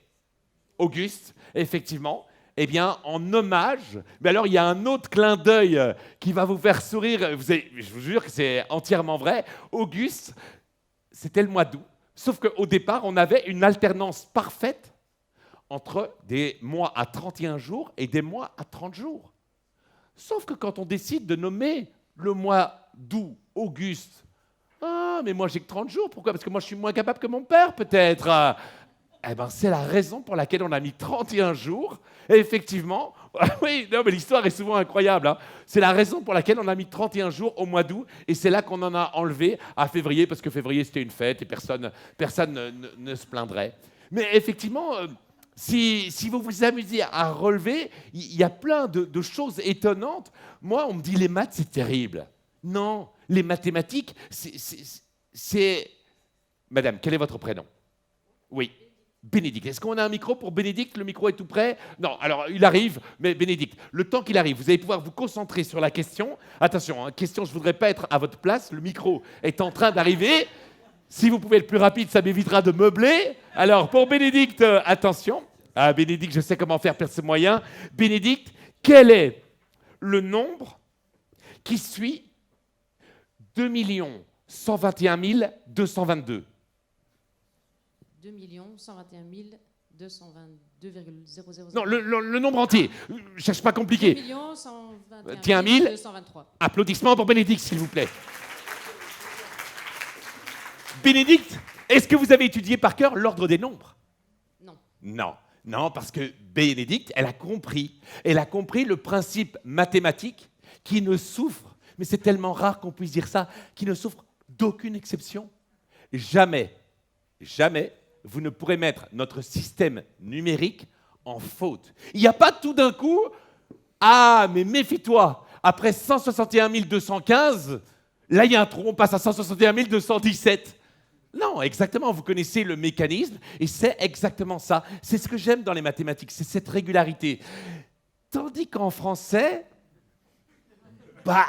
Auguste, effectivement, eh bien, en hommage. Mais alors, il y a un autre clin d'œil qui va vous faire sourire. Je vous jure que c'est entièrement vrai. Auguste, c'était le mois d'août. Sauf qu'au départ, on avait une alternance parfaite entre des mois à 31 jours et des mois à 30 jours. Sauf que quand on décide de nommer le mois d'août Auguste, ah, mais moi j'ai que 30 jours, pourquoi? Parce que moi je suis moins capable que mon père, peut-être. Eh ben, c'est la raison pour laquelle on a mis 31 jours. Et effectivement, oui, non, mais l'histoire est souvent incroyable. Hein. C'est la raison pour laquelle on a mis 31 jours au mois d'août. Et c'est là qu'on en a enlevé à février, parce que février, c'était une fête et personne ne se plaindrait. Mais effectivement, si vous vous amusez à relever, il y a plein de choses étonnantes. Moi, on me dit les maths, c'est terrible. Non, les mathématiques, c'est... Madame, quel est votre prénom? Oui. Bénédicte. Est-ce qu'on a un micro pour Bénédicte? Le micro est tout prêt? Non, alors il arrive, mais Bénédicte, le temps qu'il arrive, vous allez pouvoir vous concentrer sur la question. Attention, hein, question, je ne voudrais pas être à votre place, le micro est en train d'arriver. Si vous pouvez être plus rapide, ça m'évitera de meubler. Alors, pour Bénédicte, attention. Ah, Bénédicte, je sais comment faire ce moyen. Bénédicte, quel est le nombre qui suit 2 121 222? 2 121 222,000. Non, le nombre entier. Je cherche pas compliqué. 2 121 223. Applaudissements pour Bénédicte, s'il vous plaît. Bénédicte, est-ce que vous avez étudié par cœur l'ordre des nombres? Non. Non, parce que Bénédicte, elle a compris le principe mathématique qui ne souffre, mais c'est tellement rare qu'on puisse dire ça, qui ne souffre d'aucune exception. Jamais jamais vous ne pourrez mettre notre système numérique en faute. Il n'y a pas tout d'un coup, ah, mais méfie-toi, après 161 215, là il y a un trou, on passe à 161 217. Non, exactement, vous connaissez le mécanisme et c'est exactement ça. C'est ce que j'aime dans les mathématiques, c'est cette régularité. Tandis qu'en français, bah,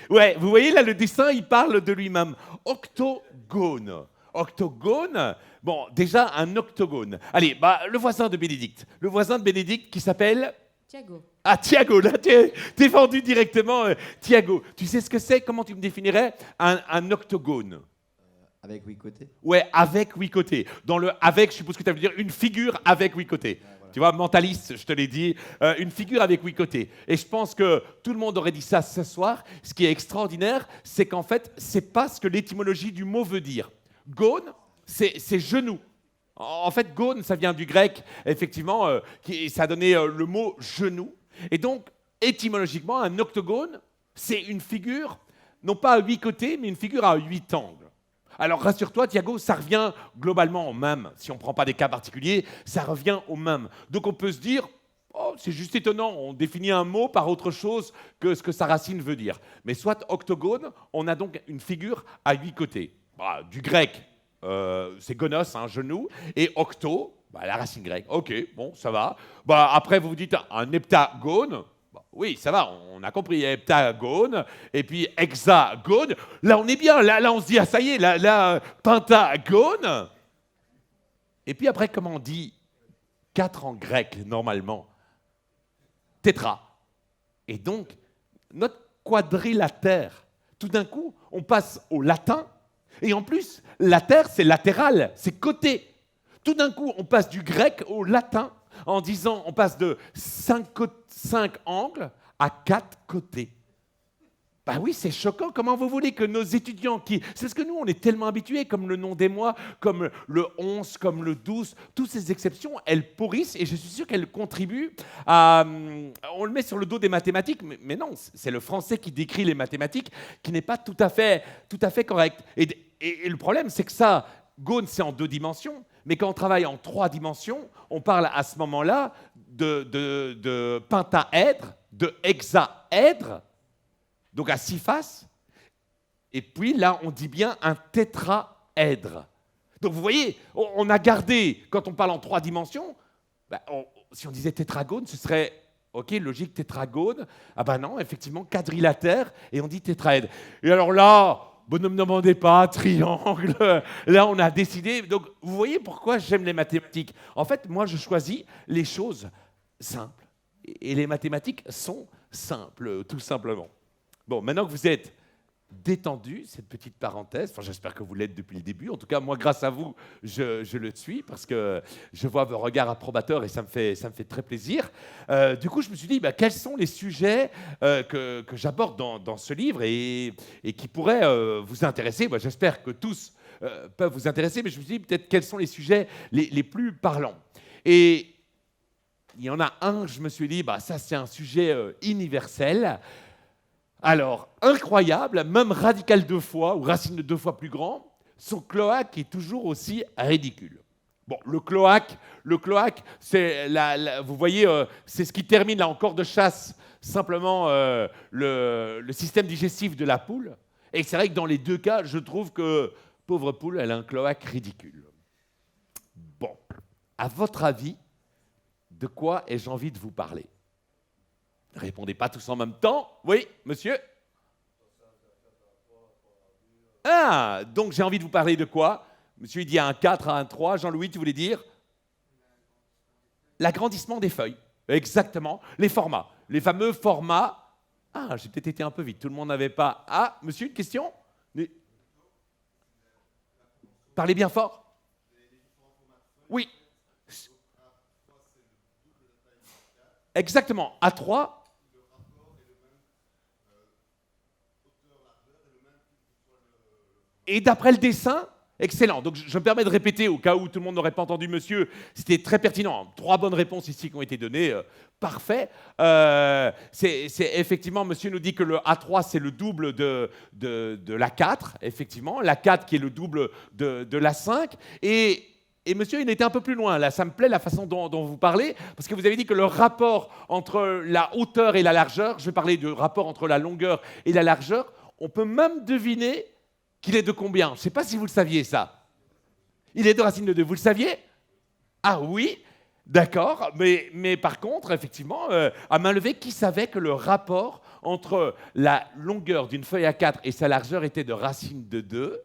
ouais, vous voyez là le dessin, il parle de lui-même. Octogone. Octogone, bon, déjà un octogone. Allez, bah, le voisin de Bénédicte qui s'appelle Thiago. Ah, Thiago, là, t'es vendu directement. Thiago, tu sais ce que c'est? Comment tu me définirais un octogone? Avec 8 côtés. Ouais, avec 8 côtés. Dans le avec, je suppose que tu veux dire une figure avec 8 côtés. Ouais, voilà. Tu vois, mentaliste, je te l'ai dit, une figure avec 8 côtés. Et je pense que tout le monde aurait dit ça ce soir. Ce qui est extraordinaire, c'est qu'en fait, c'est pas ce que l'étymologie du mot veut dire. Gone, c'est genou. En fait, gone, ça vient du grec, effectivement, ça a donné le mot genou. Et donc, étymologiquement, un octogone, c'est une figure, non pas à 8 côtés, mais une figure à 8 angles. Alors rassure-toi, Thiago, ça revient globalement au même. Si on ne prend pas des cas particuliers, ça revient au même. Donc on peut se dire, oh, c'est juste étonnant, on définit un mot par autre chose que ce que sa racine veut dire. Mais soit octogone, on a donc une figure à 8 côtés. Bah, du grec, c'est gonos, hein, genou, et octo, bah, la racine grecque. Ok, bon, ça va. Bah, après, vous vous dites un heptagone. Oui, ça va, on a compris, heptagone, et puis hexagone. Là, on est bien, là on se dit, ah ça y est, là pentagone. Et puis après, comment on dit 4 en grec, normalement? Tétra. Et donc, notre quadrilatère, tout d'un coup, on passe au latin, et en plus, latère, c'est latéral, c'est côté. Tout d'un coup, on passe du grec au latin, en disant, on passe de 5 angles à 4 côtés. Ben oui, c'est choquant. Comment vous voulez que nos étudiants c'est parce que nous, on est tellement habitués, comme le nom des mois, comme le 11, comme le 12, toutes ces exceptions, elles pourrissent et je suis sûr qu'elles contribuent à... On le met sur le dos des mathématiques, mais non, c'est le français qui décrit les mathématiques qui n'est pas tout à fait correct. Et le problème, c'est que ça, gone, c'est en 2 dimensions, mais quand on travaille en 3 dimensions, on parle à ce moment-là de pentaèdre, de hexaèdre, donc à 6 faces, et puis là, on dit bien un tétraèdre. Donc vous voyez, on a gardé, quand on parle en 3 dimensions, si on disait tétragone, ce serait, ok, logique, tétragone, ah ben non, effectivement, quadrilatère, et on dit tétraèdre. Et alors là, bon, ne me demandez pas, triangle, là on a décidé, donc vous voyez pourquoi j'aime les mathématiques. En fait, moi je choisis les choses simples, et les mathématiques sont simples, tout simplement. Bon, maintenant que vous êtes détendu, cette petite parenthèse, enfin j'espère que vous l'êtes depuis le début, en tout cas moi grâce à vous je le suis parce que je vois vos regards approbateurs et ça me fait très plaisir. Du coup je me suis dit quels sont les sujets que j'aborde dans ce livre et qui pourraient vous intéresser. Moi, j'espère que tous peuvent vous intéresser, mais je me suis dit peut-être quels sont les sujets les plus parlants. Et il y en a un, je me suis dit, ça c'est un sujet universel. Alors, incroyable, même radical 2 fois, ou racine de 2 fois plus grand, son cloaque est toujours aussi ridicule. Bon, le cloaque, c'est vous voyez, c'est ce qui termine là encore de chasse simplement le système digestif de la poule. Et c'est vrai que dans les 2 cas, je trouve que pauvre poule, elle a un cloaque ridicule. Bon, à votre avis, de quoi ai-je envie de vous parler? Répondez pas tous en même temps. Oui, monsieur? Ah, donc j'ai envie de vous parler de quoi? Monsieur, il dit un 4 à un 3. Jean-Louis, tu voulais dire? L'agrandissement des feuilles. Exactement. Les formats. Les fameux formats. Ah, j'ai peut-être été un peu vite. Tout le monde n'avait pas... Ah, monsieur, une question? Parlez bien fort. Oui. Exactement. A3. Et d'après le dessin, Excellent. Donc, je me permets de répéter au cas où tout le monde n'aurait pas entendu monsieur. C'était très pertinent. 3 bonnes réponses ici qui ont été données. Parfait. C'est effectivement, monsieur nous dit que le A3, c'est le double de l'A4, effectivement. L'A4 qui est le double de l'A5. Et monsieur, il était un peu plus loin. Là, ça me plaît la façon dont vous parlez, parce que vous avez dit que le rapport entre la hauteur et la largeur, je vais parler du rapport entre la longueur et la largeur, on peut même deviner qu'il est de combien? Je ne sais pas si vous le saviez, ça. Il est de racine de 2. Vous le saviez? Ah oui, d'accord. Mais par contre, effectivement, à main levée, qui savait que le rapport entre la longueur d'une feuille A4 et sa largeur était de racine de 2?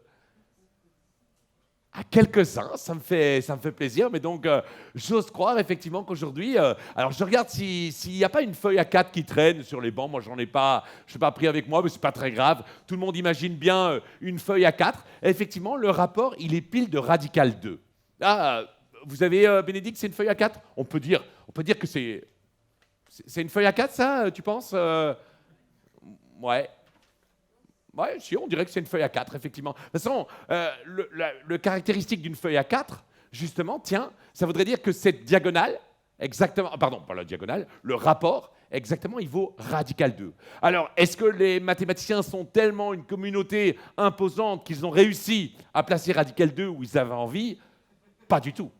À quelques-uns, ça me fait plaisir, mais donc j'ose croire effectivement qu'aujourd'hui, alors je regarde s'il n'y a pas une feuille A4 qui traîne sur les bancs, moi je n'ai pas pris avec moi, mais c'est pas très grave, tout le monde imagine bien une feuille A4, et effectivement le rapport il est pile de radical 2. Ah, vous avez Bénédicte, c'est une feuille A4? On peut dire que c'est une feuille A4 ça, tu penses? Ouais. Oui, si, on dirait que c'est une feuille A4, effectivement. De toute façon, le caractéristique d'une feuille A4, justement, tiens, ça voudrait dire que cette diagonale, exactement, pardon, pas la diagonale, le rapport, exactement, il vaut radical 2. Alors, est-ce que les mathématiciens sont tellement une communauté imposante qu'ils ont réussi à placer radical 2 où ils avaient envie? Pas du tout.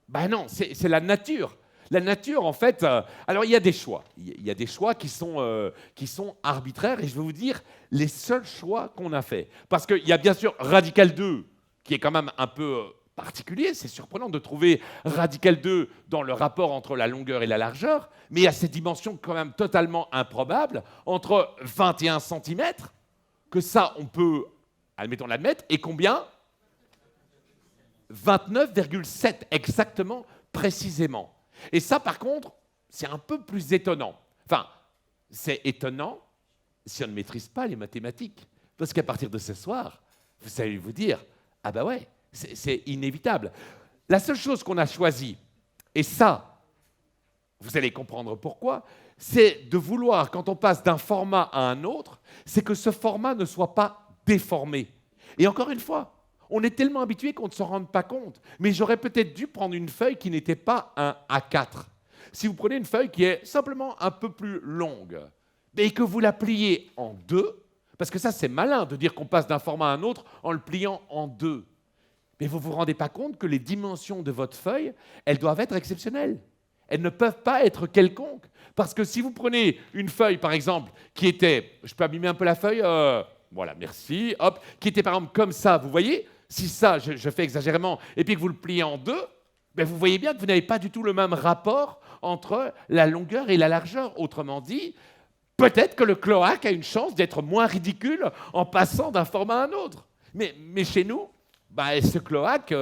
Ben non, c'est la nature. La nature, en fait, alors il y a des choix. Il y a des choix qui sont arbitraires, et je vais vous dire les seuls choix qu'on a faits. Parce qu'il y a bien sûr radical 2, qui est quand même un peu particulier. C'est surprenant de trouver radical 2 dans le rapport entre la longueur et la largeur, mais il y a cette dimension quand même totalement improbable, entre 21 cm, que ça, on peut, admettons l'admettre, et combien? 29,7, exactement, précisément. Et ça, par contre, c'est un peu plus étonnant. Enfin, c'est étonnant si on ne maîtrise pas les mathématiques. Parce qu'à partir de ce soir, vous allez vous dire, ah ben ouais, c'est inévitable. La seule chose qu'on a choisie, et ça, vous allez comprendre pourquoi, c'est de vouloir, quand on passe d'un format à un autre, c'est que ce format ne soit pas déformé. Et encore une fois, on est tellement habitué qu'on ne s'en rende pas compte. Mais j'aurais peut-être dû prendre une feuille qui n'était pas un A4. Si vous prenez une feuille qui est simplement un peu plus longue, et que vous la pliez en 2, parce que ça c'est malin de dire qu'on passe d'un format à un autre en le pliant en 2. Mais vous ne vous rendez pas compte que les dimensions de votre feuille, elles doivent être exceptionnelles. Elles ne peuvent pas être quelconques. Parce que si vous prenez une feuille, par exemple, qui était... Je peux abîmer un peu la feuille voilà, merci. Hop, qui était par exemple comme ça, vous voyez? Si ça, je fais exagérément, et puis que vous le pliez en 2, ben vous voyez bien que vous n'avez pas du tout le même rapport entre la longueur et la largeur. Autrement dit, peut-être que le cloaque a une chance d'être moins ridicule en passant d'un format à un autre. Mais chez nous, ben, ce cloaque,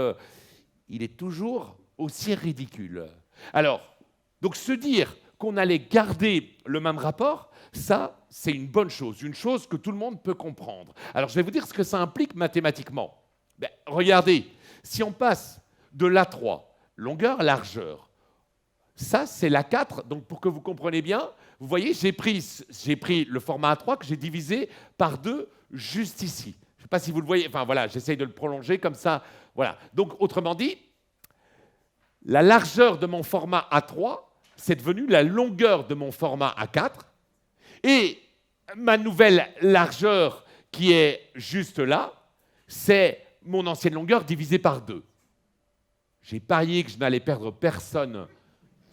il est toujours aussi ridicule. Alors, donc se dire qu'on allait garder le même rapport, ça, c'est une bonne chose, une chose que tout le monde peut comprendre. Alors, je vais vous dire ce que ça implique mathématiquement. Ben, regardez, si on passe de l'A3, longueur, largeur, ça c'est l'A4, donc pour que vous compreniez bien, vous voyez, j'ai pris le format A3 que j'ai divisé par 2 juste ici. Je ne sais pas si vous le voyez, enfin voilà, j'essaye de le prolonger comme ça, voilà. Donc autrement dit, la largeur de mon format A3, c'est devenu la longueur de mon format A4, et ma nouvelle largeur qui est juste là, c'est mon ancienne longueur divisée par 2. J'ai parié que je n'allais perdre personne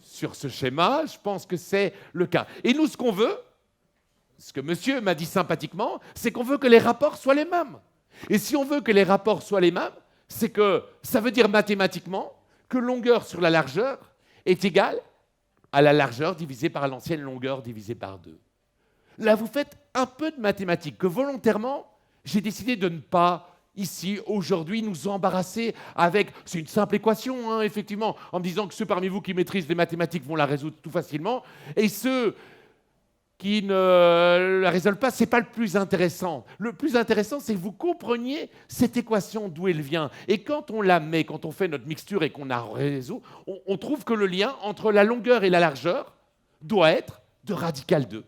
sur ce schéma. Je pense que c'est le cas. Et nous, ce qu'on veut, ce que monsieur m'a dit sympathiquement, c'est qu'on veut que les rapports soient les mêmes. Et si on veut que les rapports soient les mêmes, c'est que ça veut dire mathématiquement que longueur sur la largeur est égale à la largeur divisée par l'ancienne longueur divisée par 2. Là, vous faites un peu de mathématiques que volontairement, j'ai décidé de ne pas ici, aujourd'hui, nous embarrasser avec... C'est une simple équation, hein, effectivement, en me disant que ceux parmi vous qui maîtrisent les mathématiques vont la résoudre tout facilement, et ceux qui ne la résolvent pas, ce n'est pas le plus intéressant. Le plus intéressant, c'est que vous compreniez cette équation, d'où elle vient. Et quand on la met, quand on fait notre mixture et qu'on la résout, on trouve que le lien entre la longueur et la largeur doit être de radical 2.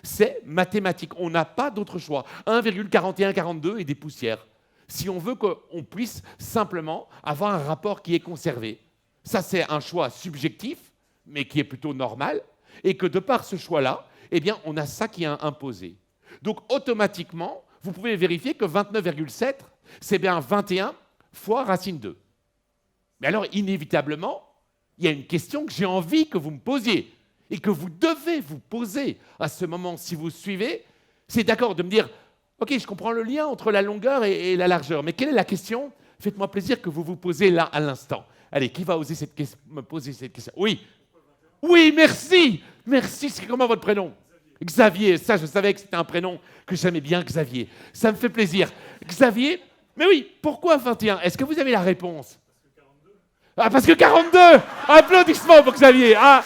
C'est mathématique, on n'a pas d'autre choix. 1,4142 et des poussières. si on veut qu'on puisse simplement avoir un rapport qui est conservé. Ça, c'est un choix subjectif, mais qui est plutôt normal, et que de par ce choix-là, eh bien, on a ça qui est imposé. Donc, automatiquement, vous pouvez vérifier que 29,7, c'est bien 21 fois racine 2. Mais alors, inévitablement, il y a une question que j'ai envie que vous me posiez, et que vous devez vous poser à ce moment, si vous suivez, c'est d'accord de me dire, ok, je comprends le lien entre la longueur et la largeur, mais quelle est la question? Faites-moi plaisir que vous vous posez là à l'instant. Allez, qui va oser me poser cette question? Oui. Oui, merci. Merci, c'est comment votre prénom? Xavier, ça je savais que c'était un prénom que j'aimais bien, Xavier. Ça me fait plaisir. Xavier, mais oui, pourquoi 21? Est-ce que vous avez la réponse? Parce que 42. Applaudissements pour Xavier. Ah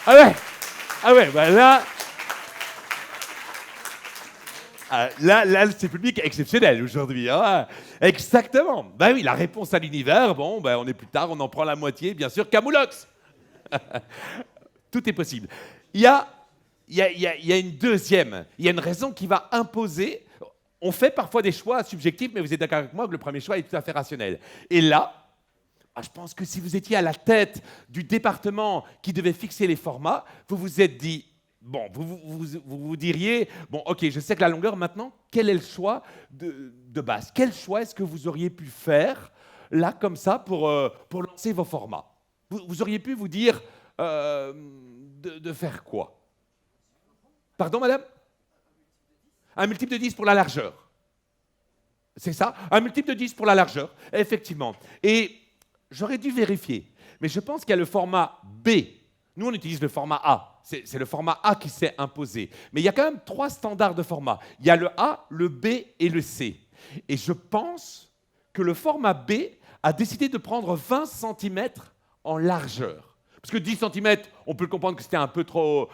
ouais, bah là... Là, c'est public exceptionnel aujourd'hui. Hein. Exactement. Ben oui, la réponse à l'univers, bon, ben on est plus tard, on en prend la moitié, bien sûr, Camoulox. Tout est possible. Il y a une deuxième, il y a une raison qui va imposer. On fait parfois des choix subjectifs, mais vous êtes d'accord avec moi que le premier choix est tout à fait rationnel. Et là, je pense que si vous étiez à la tête du département qui devait fixer les formats, vous vous êtes dit, bon, vous diriez, bon, ok, je sais que la longueur, maintenant, quel est le choix de base? Quel choix est-ce que vous auriez pu faire, là, comme ça, pour lancer vos formats? Vous auriez pu vous dire de faire quoi? Pardon, madame? Un multiple de 10 pour la largeur. C'est ça? Un multiple de 10 pour la largeur, effectivement. Et j'aurais dû vérifier, mais je pense qu'il y a le format B. Nous, on utilise le format A. C'est le format A qui s'est imposé. Mais il y a quand même 3 standards de format. Il y a le A, le B et le C. Et je pense que le format B a décidé de prendre 20 cm en largeur. Parce que 10 cm, on peut le comprendre que c'était un peu trop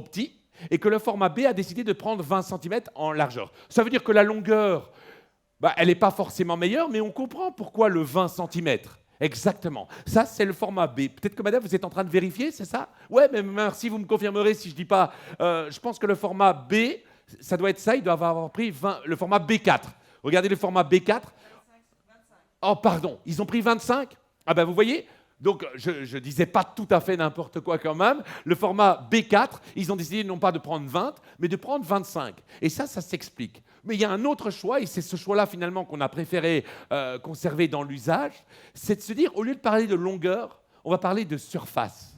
petit. Et que le format B a décidé de prendre 20 cm en largeur. Ça veut dire que la longueur, elle n'est pas forcément meilleure, mais on comprend pourquoi le 20 cm. Exactement. Ça, c'est le format B. Peut-être que madame, vous êtes en train de vérifier, c'est ça? Ouais, mais merci, vous me confirmerez si je ne dis pas. Je pense que le format B, ça doit être ça, il doit avoir pris le format B4. Regardez le format B4. Oh, pardon, ils ont pris 25? Ah ben, vous voyez? Donc, je ne disais pas tout à fait n'importe quoi quand même. Le format B4, ils ont décidé non pas de prendre 20, mais de prendre 25. Et ça s'explique. Mais il y a un autre choix, et c'est ce choix-là finalement qu'on a préféré conserver dans l'usage, c'est de se dire, au lieu de parler de longueur, on va parler de surface.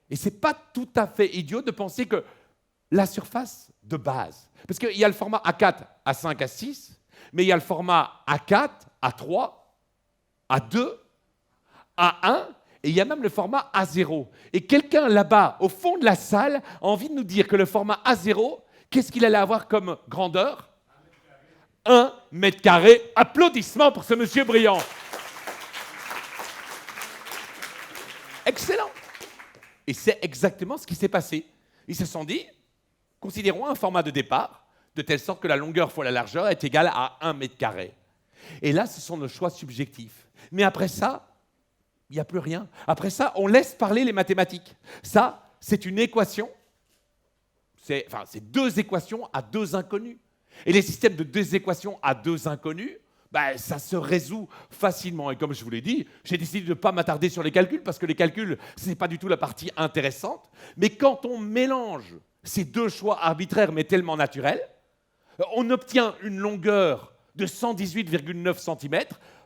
Et ce n'est pas tout à fait idiot de penser que la surface de base, parce qu'il y a le format A4, A5, A6, mais il y a le format A4, A3, A2, A1, et il y a même le format A0. Et quelqu'un là-bas, au fond de la salle, a envie de nous dire que le format A0, qu'est-ce qu'il allait avoir comme grandeur? 1 mètre carré. Applaudissements pour ce monsieur brillant. Excellent. Et c'est exactement ce qui s'est passé. Ils se sont dit, considérons un format de départ, de telle sorte que la longueur fois la largeur est égale à 1 mètre carré. Et là, ce sont nos choix subjectifs. Mais après ça, il n'y a plus rien. Après ça, on laisse parler les mathématiques. Ça, c'est une équation. C'est 2 équations à 2 inconnus. Et les systèmes de 2 équations à 2 inconnus, ça se résout facilement. Et comme je vous l'ai dit, j'ai décidé de ne pas m'attarder sur les calculs, parce que les calculs, ce n'est pas du tout la partie intéressante. Mais quand on mélange ces 2 choix arbitraires, mais tellement naturels, on obtient une longueur de 118,9 cm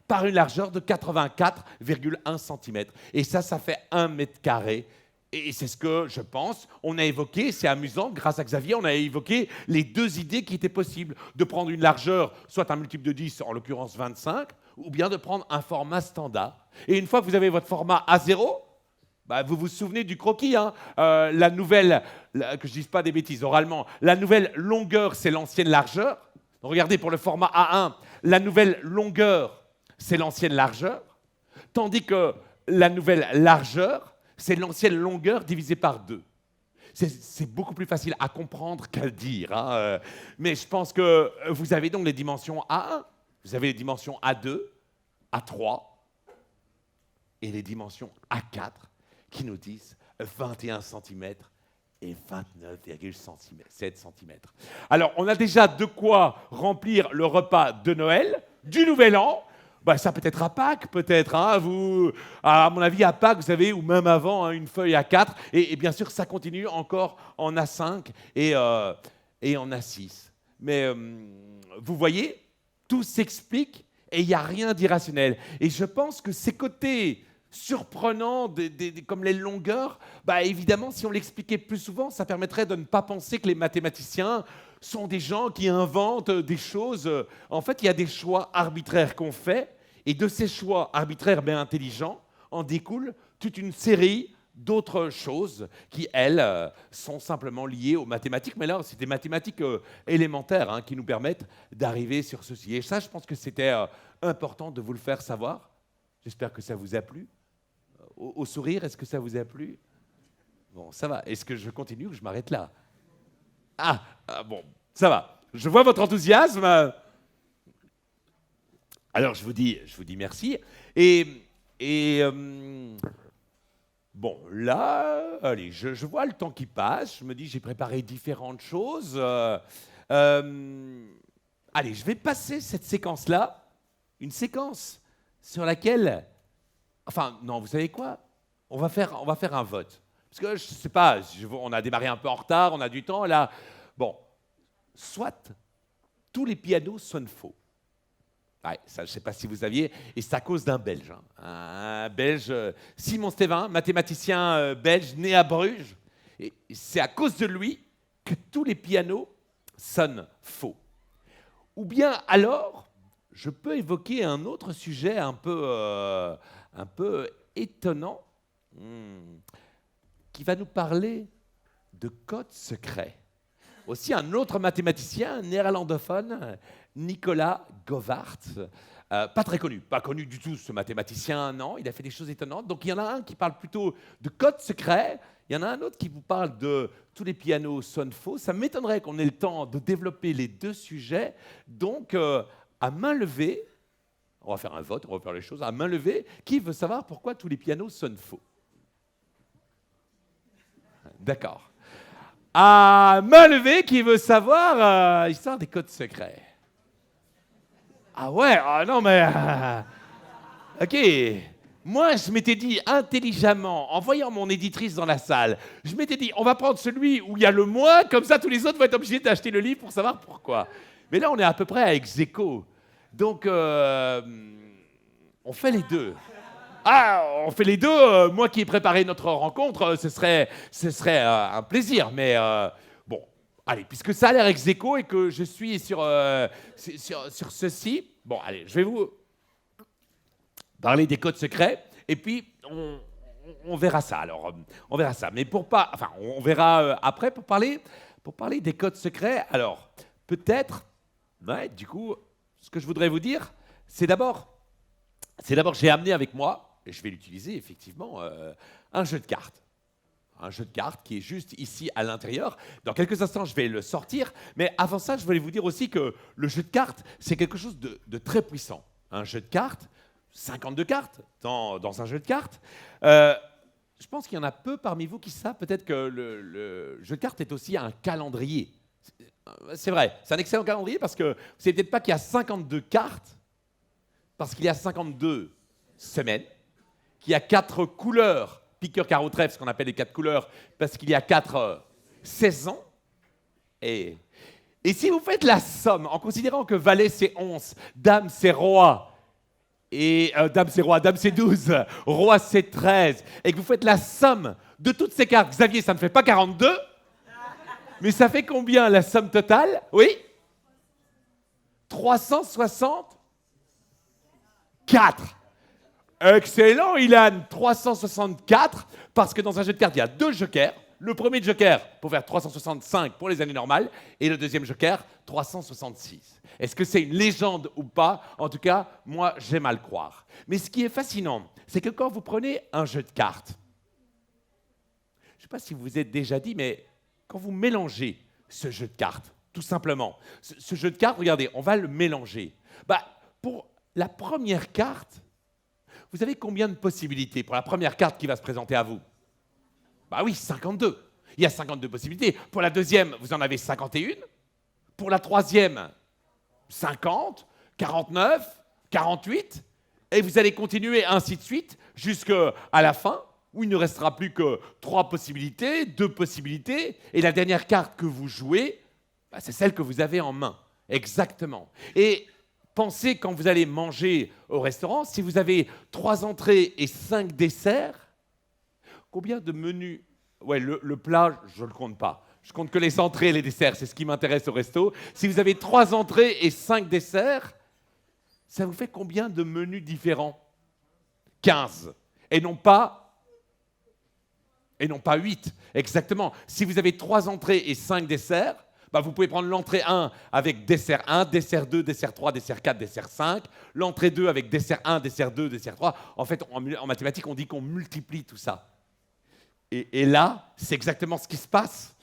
par une largeur de 84,1 cm. Et ça fait 1 mètre carré. Et c'est ce que je pense, on a évoqué, c'est amusant, grâce à Xavier, on a évoqué les 2 idées qui étaient possibles. De prendre une largeur, soit un multiple de 10, en l'occurrence 25, ou bien de prendre un format standard. Et une fois que vous avez votre format A0, vous vous souvenez du croquis, hein, la nouvelle, que je ne dise pas des bêtises oralement, la nouvelle longueur, c'est l'ancienne largeur. Regardez, pour le format A1, la nouvelle longueur, c'est l'ancienne largeur, tandis que la nouvelle largeur, c'est l'ancienne longueur divisée par 2. C'est beaucoup plus facile à comprendre qu'à le dire. Hein. Mais je pense que vous avez donc les dimensions A1, vous avez les dimensions A2, A3 et les dimensions A4 qui nous disent 21 cm et 29,7 cm. Alors, on a déjà de quoi remplir le repas de Noël. du Nouvel An. Bah, ça peut être à Pâques, peut-être. Hein, à mon avis, à Pâques, vous savez, ou même avant, hein, une feuille à 4. Et bien sûr, ça continue encore en A5 et en A6. Mais vous voyez, tout s'explique et il n'y a rien d'irrationnel. Et je pense que ces côtés surprenants, comme les longueurs, bah, évidemment, si on l'expliquait plus souvent, ça permettrait de ne pas penser que les mathématiciens sont des gens qui inventent des choses. En fait, il y a des choix arbitraires qu'on fait, et de ces choix arbitraires mais intelligents en découle toute une série d'autres choses qui, elles, sont simplement liées aux mathématiques. Mais là, c'est des mathématiques élémentaires hein, qui nous permettent d'arriver sur ceci. Et ça, je pense que c'était important de vous le faire savoir. J'espère que ça vous a plu. Au sourire, est-ce que ça vous a plu? Bon, ça va. Est-ce que je continue ou je m'arrête là? Bon, ça va. Je vois votre enthousiasme. Alors, je vous dis merci. Bon, là, allez, je vois le temps qui passe. Je me dis, j'ai préparé différentes choses. Allez, je vais passer cette séquence-là. Une séquence sur laquelle... Enfin, non, vous savez quoi? On va faire un vote. Parce que, je ne sais pas, on a démarré un peu en retard, on a du temps, là. Bon, soit tous les pianos sonnent faux. Ouais, ça, je ne sais pas si vous aviez, et c'est à cause d'un Belge. Hein. Un Belge, Simon Stévin, mathématicien belge, né à Bruges. Et c'est à cause de lui que tous les pianos sonnent faux. Ou bien alors, je peux évoquer un autre sujet un peu étonnant, qui va nous parler de codes secrets. Aussi un autre mathématicien néerlandophone, Nicolas Govaert, pas très connu, pas connu du tout ce mathématicien, non, il a fait des choses étonnantes. Donc il y en a un qui parle plutôt de codes secrets, il y en a un autre qui vous parle de tous les pianos sonnent faux. Ça m'étonnerait qu'on ait le temps de développer les deux sujets. Donc à main levée, on va faire un vote, on va faire les choses à main levée. Qui veut savoir pourquoi tous les pianos sonnent faux? D'accord. À main levée, qui veut savoir l'histoire des codes secrets? Ah ouais, non mais... ok. Moi, je m'étais dit intelligemment, en voyant mon éditrice dans la salle, je m'étais dit, on va prendre celui où il y a le moins, comme ça tous les autres vont être obligés d'acheter le livre pour savoir pourquoi. Mais là, on est à peu près à ex-aequo. Donc, on fait les deux. On fait les deux. Moi qui ai préparé notre rencontre, ce serait un plaisir. Mais bon, allez, puisque ça a l'air ex-aequo et que je suis sur ceci, bon, allez, je vais vous parler des codes secrets. Et puis, on verra ça. Alors, on verra ça. Mais on verra après pour parler des codes secrets. Alors, peut-être, ouais, du coup, ce que je voudrais vous dire, c'est d'abord, j'ai amené avec moi, et je vais l'utiliser effectivement, un jeu de cartes. Un jeu de cartes qui est juste ici à l'intérieur. Dans quelques instants, je vais le sortir. Mais avant ça, je voulais vous dire aussi que le jeu de cartes, c'est quelque chose de très puissant. Un jeu de cartes, 52 cartes dans un jeu de cartes. Je pense qu'il y en a peu parmi vous qui savent peut-être que le jeu de cartes est aussi un calendrier. C'est vrai, c'est un excellent calendrier parce que vous ne savez peut-être pas qu'il y a 52 cartes, parce qu'il y a 52 semaines, qu'il y a 4 couleurs, piqueur, carreau, trèfle, ce qu'on appelle les 4 couleurs, parce qu'il y a 4 saisons. Et si vous faites la somme, en considérant que valet c'est 11, dame c'est roi, et dame c'est roi, dame c'est 12, roi c'est 13, et que vous faites la somme de toutes ces cartes, Xavier, ça ne fait pas 42, mais ça fait combien la somme totale? Oui? 364. Excellent, Ilan. 364, parce que dans un jeu de cartes, il y a 2 jokers. Le premier joker pour faire 365 pour les années normales, et le deuxième joker, 366. Est-ce que c'est une légende ou pas? En tout cas, moi, j'aime à le croire. Mais ce qui est fascinant, c'est que quand vous prenez un jeu de cartes, je ne sais pas si vous vous êtes déjà dit, mais quand vous mélangez ce jeu de cartes, tout simplement, ce jeu de cartes, regardez, on va le mélanger. Pour la première carte, vous avez combien de possibilités pour la première carte qui va se présenter à vous? Oui, 52. Il y a 52 possibilités. Pour la deuxième, vous en avez 51. Pour la troisième, 50. 49, 48, et vous allez continuer ainsi de suite jusqu'à la fin, où il ne restera plus que 3 possibilités, 2 possibilités, et la dernière carte que vous jouez, c'est celle que vous avez en main. Exactement. Et pensez quand vous allez manger au restaurant, si vous avez 3 entrées et 5 desserts, combien de menus? Ouais, le plat, je ne le compte pas. Je compte que les entrées et les desserts, c'est ce qui m'intéresse au resto. Si vous avez 3 entrées et 5 desserts, ça vous fait combien de menus différents? 15. Et non pas 8. Exactement. Si vous avez 3 entrées et 5 desserts, vous pouvez prendre l'entrée 1 avec dessert 1, dessert 2, dessert 3, dessert 4, dessert 5. L'entrée 2 avec dessert 1, dessert 2, dessert 3. En fait, en mathématiques, on dit qu'on multiplie tout ça. Et là, c'est exactement ce qui se passe.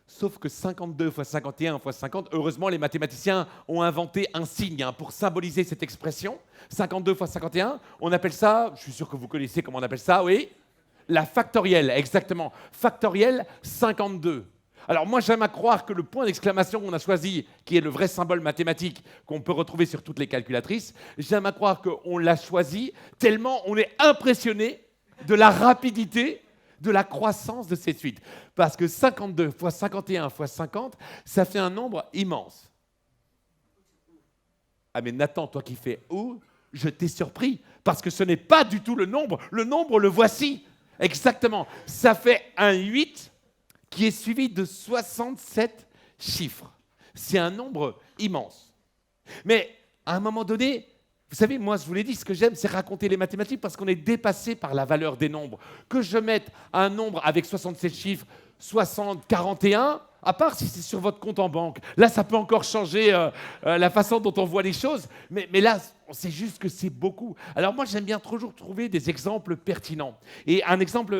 Sauf que 52 fois 51 fois 50, heureusement, les mathématiciens ont inventé un signe pour symboliser cette expression. 52 fois 51, on appelle ça, je suis sûr que vous connaissez comment on appelle ça, oui, la factorielle, exactement. Factorielle 52. Alors moi, j'aime à croire que le point d'exclamation qu'on a choisi, qui est le vrai symbole mathématique qu'on peut retrouver sur toutes les calculatrices, j'aime à croire qu'on l'a choisi tellement on est impressionné de la rapidité de la croissance de cette suite. Parce que 52 fois 51 fois 50, ça fait un nombre immense. Ah mais Nathan, toi qui fais « ou », je t'ai surpris, parce que ce n'est pas du tout le nombre, le voici. Exactement. Ça fait un 8 qui est suivi de 67 chiffres. C'est un nombre immense. Mais à un moment donné, vous savez, moi, je vous l'ai dit, ce que j'aime, c'est raconter les mathématiques parce qu'on est dépassé par la valeur des nombres. Que je mette un nombre avec 67 chiffres, 60, 41, à part si c'est sur votre compte en banque. Là, ça peut encore changer la façon dont on voit les choses. Mais là, on sait juste que c'est beaucoup. Alors moi, j'aime bien toujours trouver des exemples pertinents. Et un exemple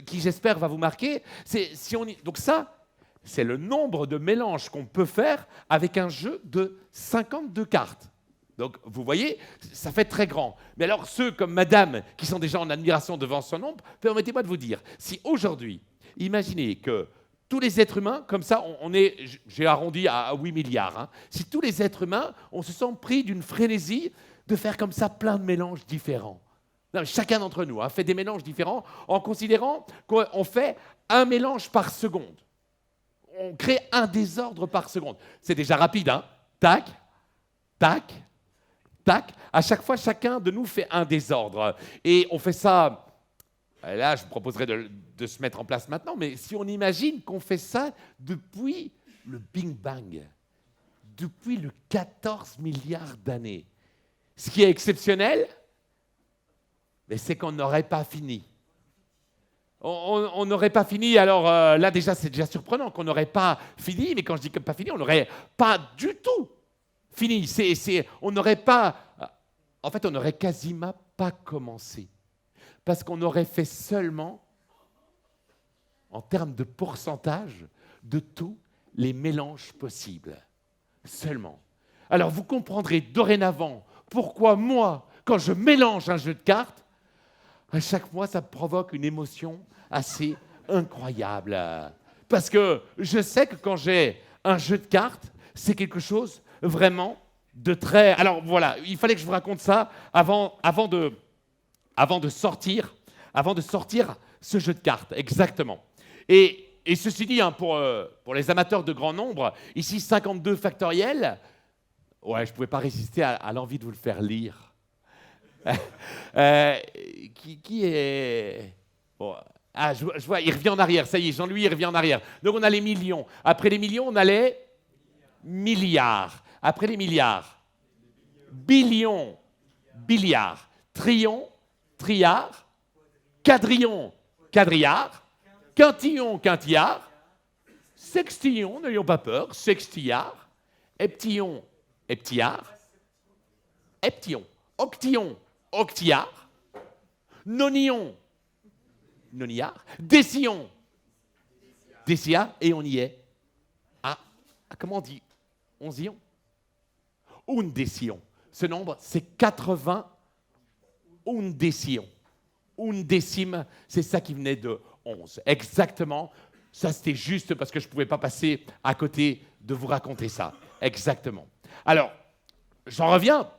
qui, j'espère, va vous marquer, c'est si on donc ça, c'est le nombre de mélanges qu'on peut faire avec un jeu de 52 cartes. Donc, vous voyez, ça fait très grand. Mais alors, ceux comme madame, qui sont déjà en admiration devant ce nombre, permettez-moi de vous dire, si aujourd'hui, imaginez que tous les êtres humains, comme ça, j'ai arrondi à 8 milliards, si tous les êtres humains, on se sent pris d'une frénésie de faire comme ça plein de mélanges différents. Non, chacun d'entre nous fait des mélanges différents en considérant qu'on fait un mélange par seconde. On crée un désordre par seconde. C'est déjà rapide, Tac, tac, tac. À chaque fois, chacun de nous fait un désordre. Et on fait ça... Là, je vous proposerais de se mettre en place maintenant, mais si on imagine qu'on fait ça depuis le Big Bang, depuis le 14 milliards d'années, ce qui est exceptionnel, c'est qu'on n'aurait pas fini. On n'aurait pas fini, alors là déjà c'est déjà surprenant qu'on n'aurait pas fini, mais quand je dis que pas fini, on n'aurait pas du tout fini. On n'aurait pas, en fait on n'aurait quasiment pas commencé. Parce qu'on aurait fait seulement, en termes de pourcentage, de tous les mélanges possibles. Seulement. Alors vous comprendrez dorénavant pourquoi moi, quand je mélange un jeu de cartes, à chaque fois ça provoque une émotion assez incroyable. Parce que je sais que quand j'ai un jeu de cartes, c'est quelque chose vraiment de très... Alors voilà, il fallait que je vous raconte ça avant de sortir ce jeu de cartes, exactement. Et ceci dit, pour les amateurs de grand nombre, ici 52 factoriel, ouais, je ne pouvais pas résister à l'envie de vous le faire lire. Qui est... Bon, je vois, il revient en arrière, ça y est, Jean-Louis, il revient en arrière. Donc on a les millions. Après les millions, on a les milliards. Après les milliards, billions, billiards, trillions, trilliards, quadrillions, quadrillards, quintillons, quintillards, sextillons, n'ayons pas peur, sextillards, heptillons, heptillards, heptillons, octillons, octillards, nonillons, nonillards, décillons, décillards, et on y est. Comment on dit onzillons? Undécillons. Ce nombre, c'est 80 undécillons. Undécime, c'est ça qui venait de 11. Exactement. Ça, c'était juste parce que je ne pouvais pas passer à côté de vous raconter ça. Exactement. Alors, j'en reviens,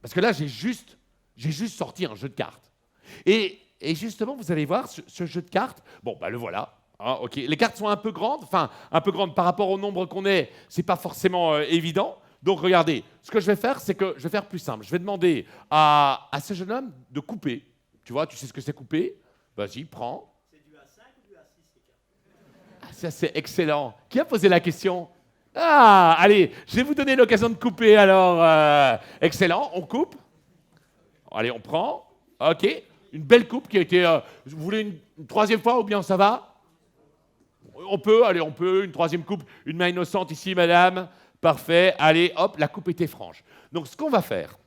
parce que là, j'ai juste sorti un jeu de cartes. Et justement, vous allez voir, ce jeu de cartes, bon, bah le voilà. Hein, ok. Les cartes sont un peu grandes par rapport au nombre qu'on est, c'est pas forcément évident. Donc regardez, ce que je vais faire, c'est que je vais faire plus simple. Je vais demander à ce jeune homme de couper. Tu vois, tu sais ce que c'est couper? Vas-y, prends. C'est du A5 ou du A6 les cartes? Ah, ça c'est excellent. Qui a posé la question? Ah, allez, je vais vous donner l'occasion de couper alors. Excellent, on coupe. Allez, on prend. Ok, une belle coupe qui a été... vous voulez une troisième fois ou bien ça va? On peut, une troisième coupe, une main innocente ici, madame. Parfait, allez, hop, la coupe était franche. Donc, ce qu'on va faire,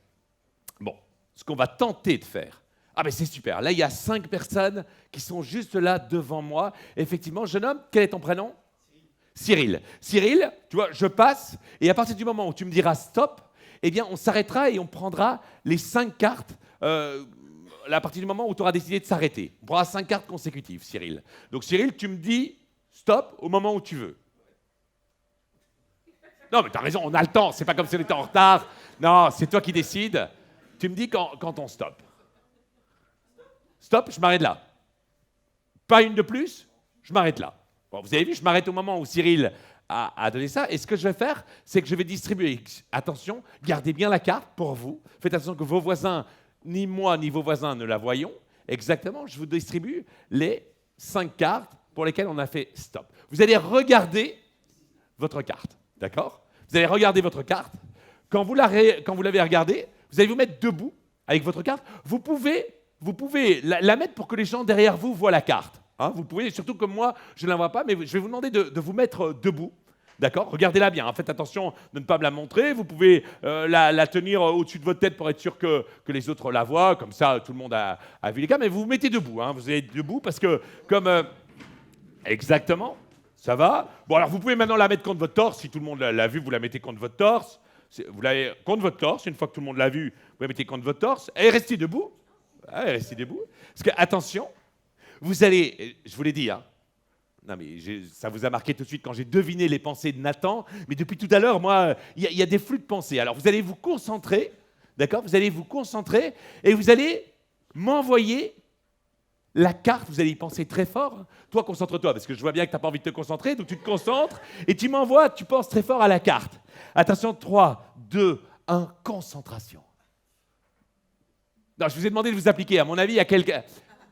ce qu'on va tenter de faire, ah ben c'est super, là, il y a 5 personnes qui sont juste là devant moi. Effectivement, jeune homme, quel est ton prénom? Cyril. Cyril, tu vois, je passe, et à partir du moment où tu me diras stop, eh bien, on s'arrêtera et on prendra les 5 cartes à partir du moment où tu auras décidé de s'arrêter. On prendra 5 cartes consécutives, Cyril. Donc, Cyril, tu me dis stop au moment où tu veux. Non, mais tu as raison, on a le temps. C'est pas comme si on était en retard. Non, c'est toi qui décides. Tu me dis quand on stoppe. Stop, je m'arrête là. Pas une de plus, je m'arrête là. Bon, vous avez vu, je m'arrête au moment où Cyril a donné ça. Et ce que je vais faire, c'est que je vais distribuer. Attention, gardez bien la carte pour vous. Faites attention que vos voisins, ni moi, ni vos voisins ne la voyons. Exactement, je vous distribue les 5 cartes pour lesquelles on a fait stop. Vous allez regarder votre carte. D'accord? Vous allez regarder votre carte. Quand vous l'avez regardée, vous allez vous mettre debout avec votre carte. Vous pouvez la mettre pour que les gens derrière vous voient la carte. Hein, vous pouvez, surtout comme moi, je ne la vois pas, mais je vais vous demander de vous mettre debout. D'accord? Regardez-la bien. Hein, faites attention de ne pas me la montrer. Vous pouvez la tenir au-dessus de votre tête pour être sûr que les autres la voient. Comme ça, tout le monde a vu les cartes. Mais vous vous mettez debout. Hein, vous êtes debout parce que, comme... exactement. Ça va? Bon, alors vous pouvez maintenant la mettre contre votre torse. Si tout le monde l'a vu, vous la mettez contre votre torse. Vous l'avez contre votre torse. Une fois que tout le monde l'a vu, vous la mettez contre votre torse. Et restez debout. Ouais, restez debout. Parce que, attention, vous allez... Je vous l'ai dit, hein. Non, mais ça vous a marqué tout de suite quand j'ai deviné les pensées de Nathan. Mais depuis tout à l'heure, moi, il y a des flux de pensées. Alors, vous allez vous concentrer. D'accord? Vous allez vous concentrer et vous allez m'envoyer... la carte, vous allez y penser très fort. Toi, concentre-toi, parce que je vois bien que tu n'as pas envie de te concentrer, donc tu te concentres et tu m'envoies, tu penses très fort à la carte. Attention, 3, 2, 1, concentration. Non, je vous ai demandé de vous appliquer. À mon avis, il y a quelqu'un...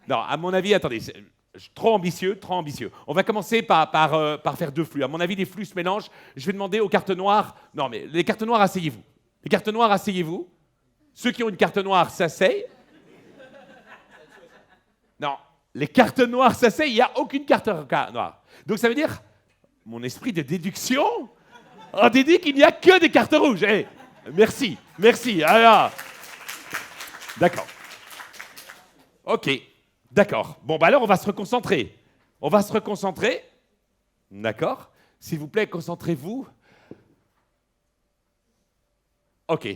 Non, à mon avis, attendez, trop ambitieux, trop ambitieux. On va commencer par faire 2 flux. À mon avis, les flux se mélangent. Je vais demander aux cartes noires... Non, mais les cartes noires, asseyez-vous. Les cartes noires, asseyez-vous. Ceux qui ont une carte noire s'asseyent. Non, les cartes noires, ça c'est, il n'y a aucune carte noire. Donc ça veut dire, mon esprit de déduction en déduit qu'il n'y a que des cartes rouges. Hey, merci. Alors, d'accord. Ok, d'accord. Bon, bah alors on va se reconcentrer. D'accord. S'il vous plaît, concentrez-vous. Ok.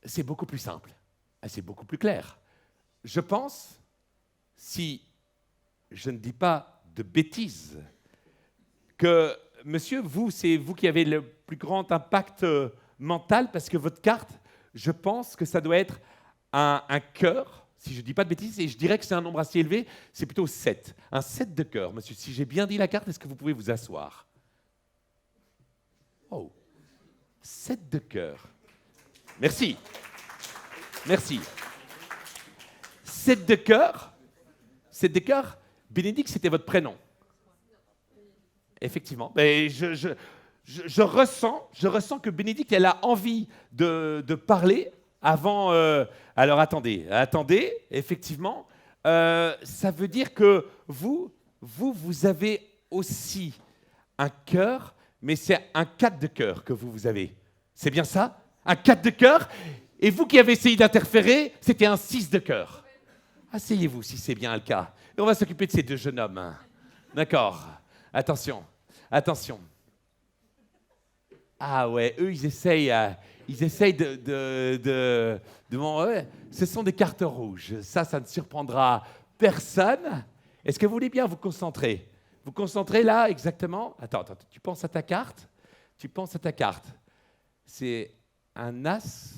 C'est beaucoup plus simple. C'est beaucoup plus clair. Je pense... si je ne dis pas de bêtises, que, monsieur, c'est vous qui avez le plus grand impact mental, parce que votre carte, je pense que ça doit être un cœur, si je ne dis pas de bêtises, et je dirais que c'est un nombre assez élevé, c'est plutôt 7. Un 7 de cœur, monsieur. Si j'ai bien dit la carte, est-ce que vous pouvez vous asseoir? Oh, 7 de cœur. Merci. 7 de cœur. 7 de cœur, Bénédicte, c'était votre prénom. Effectivement. Mais je ressens que Bénédicte, elle a envie de parler avant... alors, attendez, effectivement. Ça veut dire que vous avez aussi un cœur, mais c'est un 4 de cœur que vous avez. C'est bien ça? Un 4 de cœur. Et vous qui avez essayé d'interférer, c'était un 6 de cœur. Asseyez-vous si c'est bien le cas. Et on va s'occuper de ces 2 jeunes hommes. D'accord. Attention. Ah ouais, eux, ils essayent de ouais, ce sont des cartes rouges. Ça ne surprendra personne. Est-ce que vous voulez bien vous concentrer? Vous concentrez là, exactement. Attends, tu penses à ta carte? C'est un as.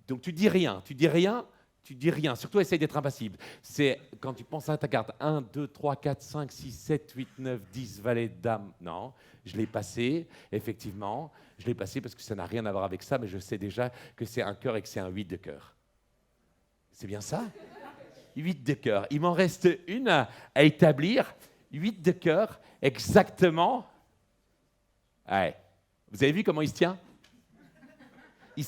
Donc tu dis rien, tu dis rien, tu dis rien. Surtout, essaye d'être impassible. C'est quand tu penses à ta carte, 1, 2, 3, 4, 5, 6, 7, 8, 9, 10, valet, dame. Non, je l'ai passé, effectivement. Je l'ai passé parce que ça n'a rien à voir avec ça, mais je sais déjà que c'est un cœur et que c'est un 8 de cœur. C'est bien ça? 8 de cœur. Il m'en reste une à établir. 8 de cœur, exactement. Ouais. Vous avez vu comment il se tient? Il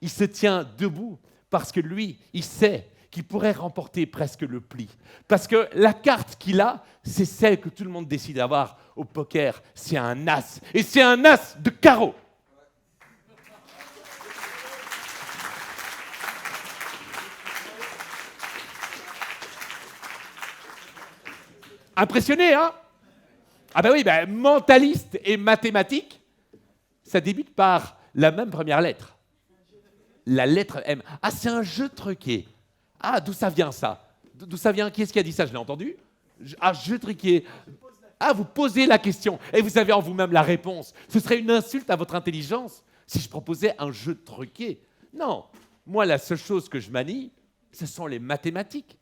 se tient debout parce que lui, il sait qu'il pourrait remporter presque le pli. Parce que la carte qu'il a, c'est celle que tout le monde décide d'avoir au poker. C'est un as. Et c'est un as de carreau. Impressionné, hein? Ah ben oui, mentaliste et mathématique, ça débute par la même première lettre. La lettre M. Ah, c'est un jeu truqué. Ah, d'où ça vient ça? D'où ça vient? Qui est-ce qui a dit ça? Je l'ai entendu. Jeu truqué. Ah, vous posez la question et vous avez en vous-même la réponse. Ce serait une insulte à votre intelligence si je proposais un jeu truqué. Non, moi, la seule chose que je manie, ce sont les mathématiques.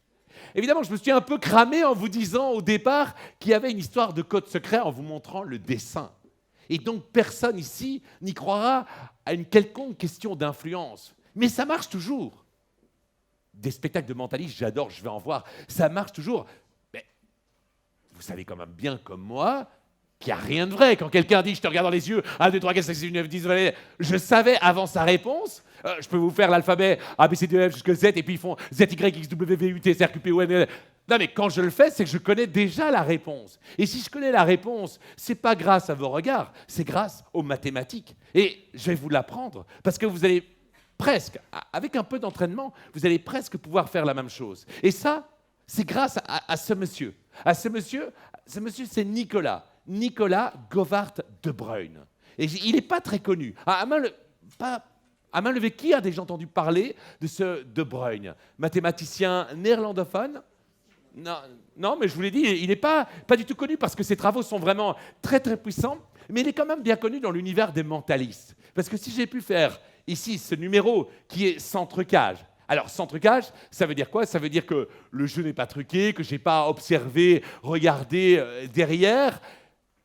Évidemment, je me suis un peu cramé en vous disant au départ qu'il y avait une histoire de code secret en vous montrant le dessin. Et donc, personne ici n'y croira à une quelconque question d'influence. Mais ça marche toujours. Des spectacles de mentalistes, j'adore, je vais en voir. Ça marche toujours. Mais vous savez quand même bien comme moi qu'il n'y a rien de vrai. Quand quelqu'un dit « je te regarde dans les yeux, 1, 2, 3, 4, 5, 6, 9, 10, je savais avant sa réponse. Je peux vous faire l'alphabet A, B, C, D, E, F jusqu'à Z, et puis ils font Z, Y, X, W, V, U, T, S, R, Q, P, O, N, L. Non, mais quand je le fais, c'est que je connais déjà la réponse. Et si je connais la réponse, ce n'est pas grâce à vos regards, c'est grâce aux mathématiques. Et je vais vous l'apprendre, parce que vous allez presque, avec un peu d'entraînement, vous allez presque pouvoir faire la même chose. Et ça, c'est grâce à ce monsieur. Ce monsieur, c'est Nicolas Govart de Bruyne. Et il n'est pas très connu. À main levée, qui a déjà entendu parler de ce De Bruyne? Mathématicien néerlandophone? Non, mais je vous l'ai dit, il n'est pas du tout connu parce que ses travaux sont vraiment très très puissants, mais il est quand même bien connu dans l'univers des mentalistes. Parce que si j'ai pu faire ici ce numéro qui est sans trucage, alors sans trucage, ça veut dire quoi? Ça veut dire que le jeu n'est pas truqué, que je n'ai pas observé, regardé derrière.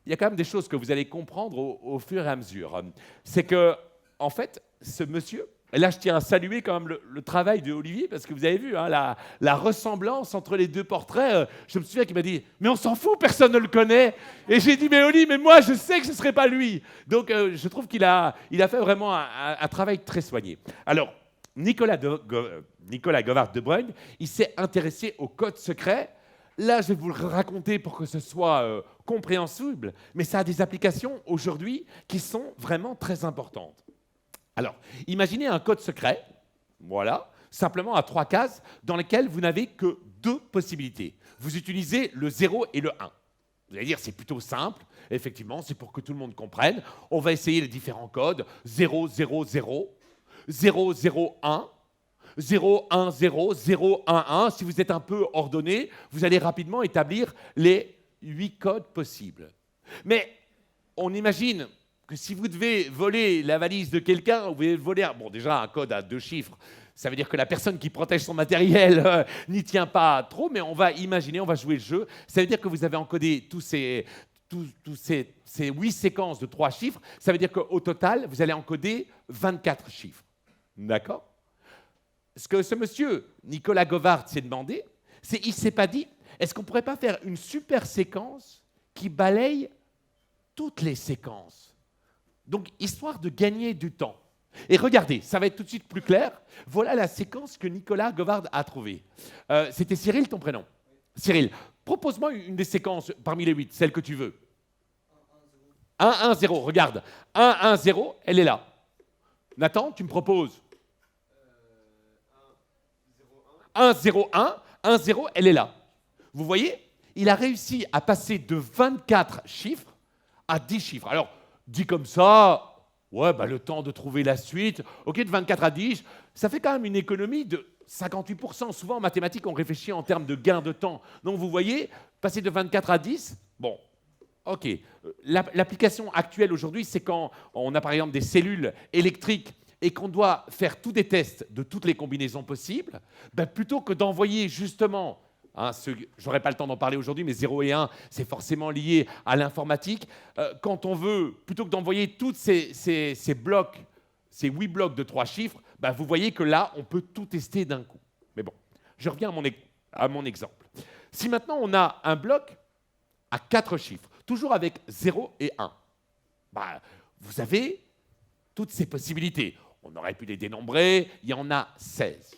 Il y a quand même des choses que vous allez comprendre au fur et à mesure. C'est que, en fait, ce monsieur, et là je tiens à saluer quand même le travail de Olivier, parce que vous avez vu hein, la ressemblance entre les deux portraits. Je me souviens qu'il m'a dit « mais on s'en fout, personne ne le connaît ». Et j'ai dit « mais Oli, mais moi je sais que ce ne serait pas lui ». Donc je trouve qu'il a fait vraiment un travail très soigné. Alors, Nicolas Govart de Bruyne, il s'est intéressé au code secret. Là, je vais vous le raconter pour que ce soit compréhensible, mais ça a des applications aujourd'hui qui sont vraiment très importantes. Alors, imaginez un code secret, voilà, simplement à 3 cases, dans lesquelles vous n'avez que 2 possibilités. Vous utilisez le 0 et le 1. Vous allez dire, c'est plutôt simple. Effectivement, c'est pour que tout le monde comprenne. On va essayer les différents codes. 0, 0, 0, 0, 0, 1, 0, 1, 0, 0, 1, 1. Si vous êtes un peu ordonné, vous allez rapidement établir les 8 codes possibles. Mais on imagine que si vous devez voler la valise de quelqu'un, vous devez voler déjà un code à 2 chiffres. Ça veut dire que la personne qui protège son matériel n'y tient pas trop, mais on va imaginer, on va jouer le jeu. Ça veut dire que vous avez encodé tous ces 8 séquences de 3 chiffres. Ça veut dire qu'au total, vous allez encoder 24 chiffres. D'accord? Ce que ce monsieur, Nicolas Govart, s'est demandé, c'est qu'il ne s'est pas dit, est-ce qu'on ne pourrait pas faire une super séquence qui balaye toutes les séquences? Donc, histoire de gagner du temps. Et regardez, ça va être tout de suite plus clair. Voilà la séquence que Nicolas Govart a trouvée. C'était Cyril, ton prénom? Cyril, propose-moi une des séquences parmi les 8, celle que tu veux. 1, 1, 0, regarde. 1, 1, 0, elle est là. Nathan, tu me proposes 1, 0, 1, 1, 0, elle est là. Vous voyez? Il a réussi à passer de 24 chiffres à 10 chiffres. Alors, dit comme ça, ouais, le temps de trouver la suite, ok, de 24 à 10, ça fait quand même une économie de 58%. Souvent, en mathématiques, on réfléchit en termes de gain de temps. Donc, vous voyez, passer de 24 à 10, bon, ok. L'application actuelle aujourd'hui, c'est quand on a par exemple des cellules électriques et qu'on doit faire tous des tests de toutes les combinaisons possibles, ben, plutôt que d'envoyer justement, je n'aurai pas le temps d'en parler aujourd'hui, mais 0 et 1, c'est forcément lié à l'informatique, quand on veut, plutôt que d'envoyer tous ces blocs, ces 8 blocs de 3 chiffres, ben, vous voyez que là, on peut tout tester d'un coup. Mais bon, je reviens à mon exemple. Si maintenant on a un bloc à 4 chiffres, toujours avec 0 et 1, ben, vous avez toutes ces possibilités. On aurait pu les dénombrer, il y en a 16.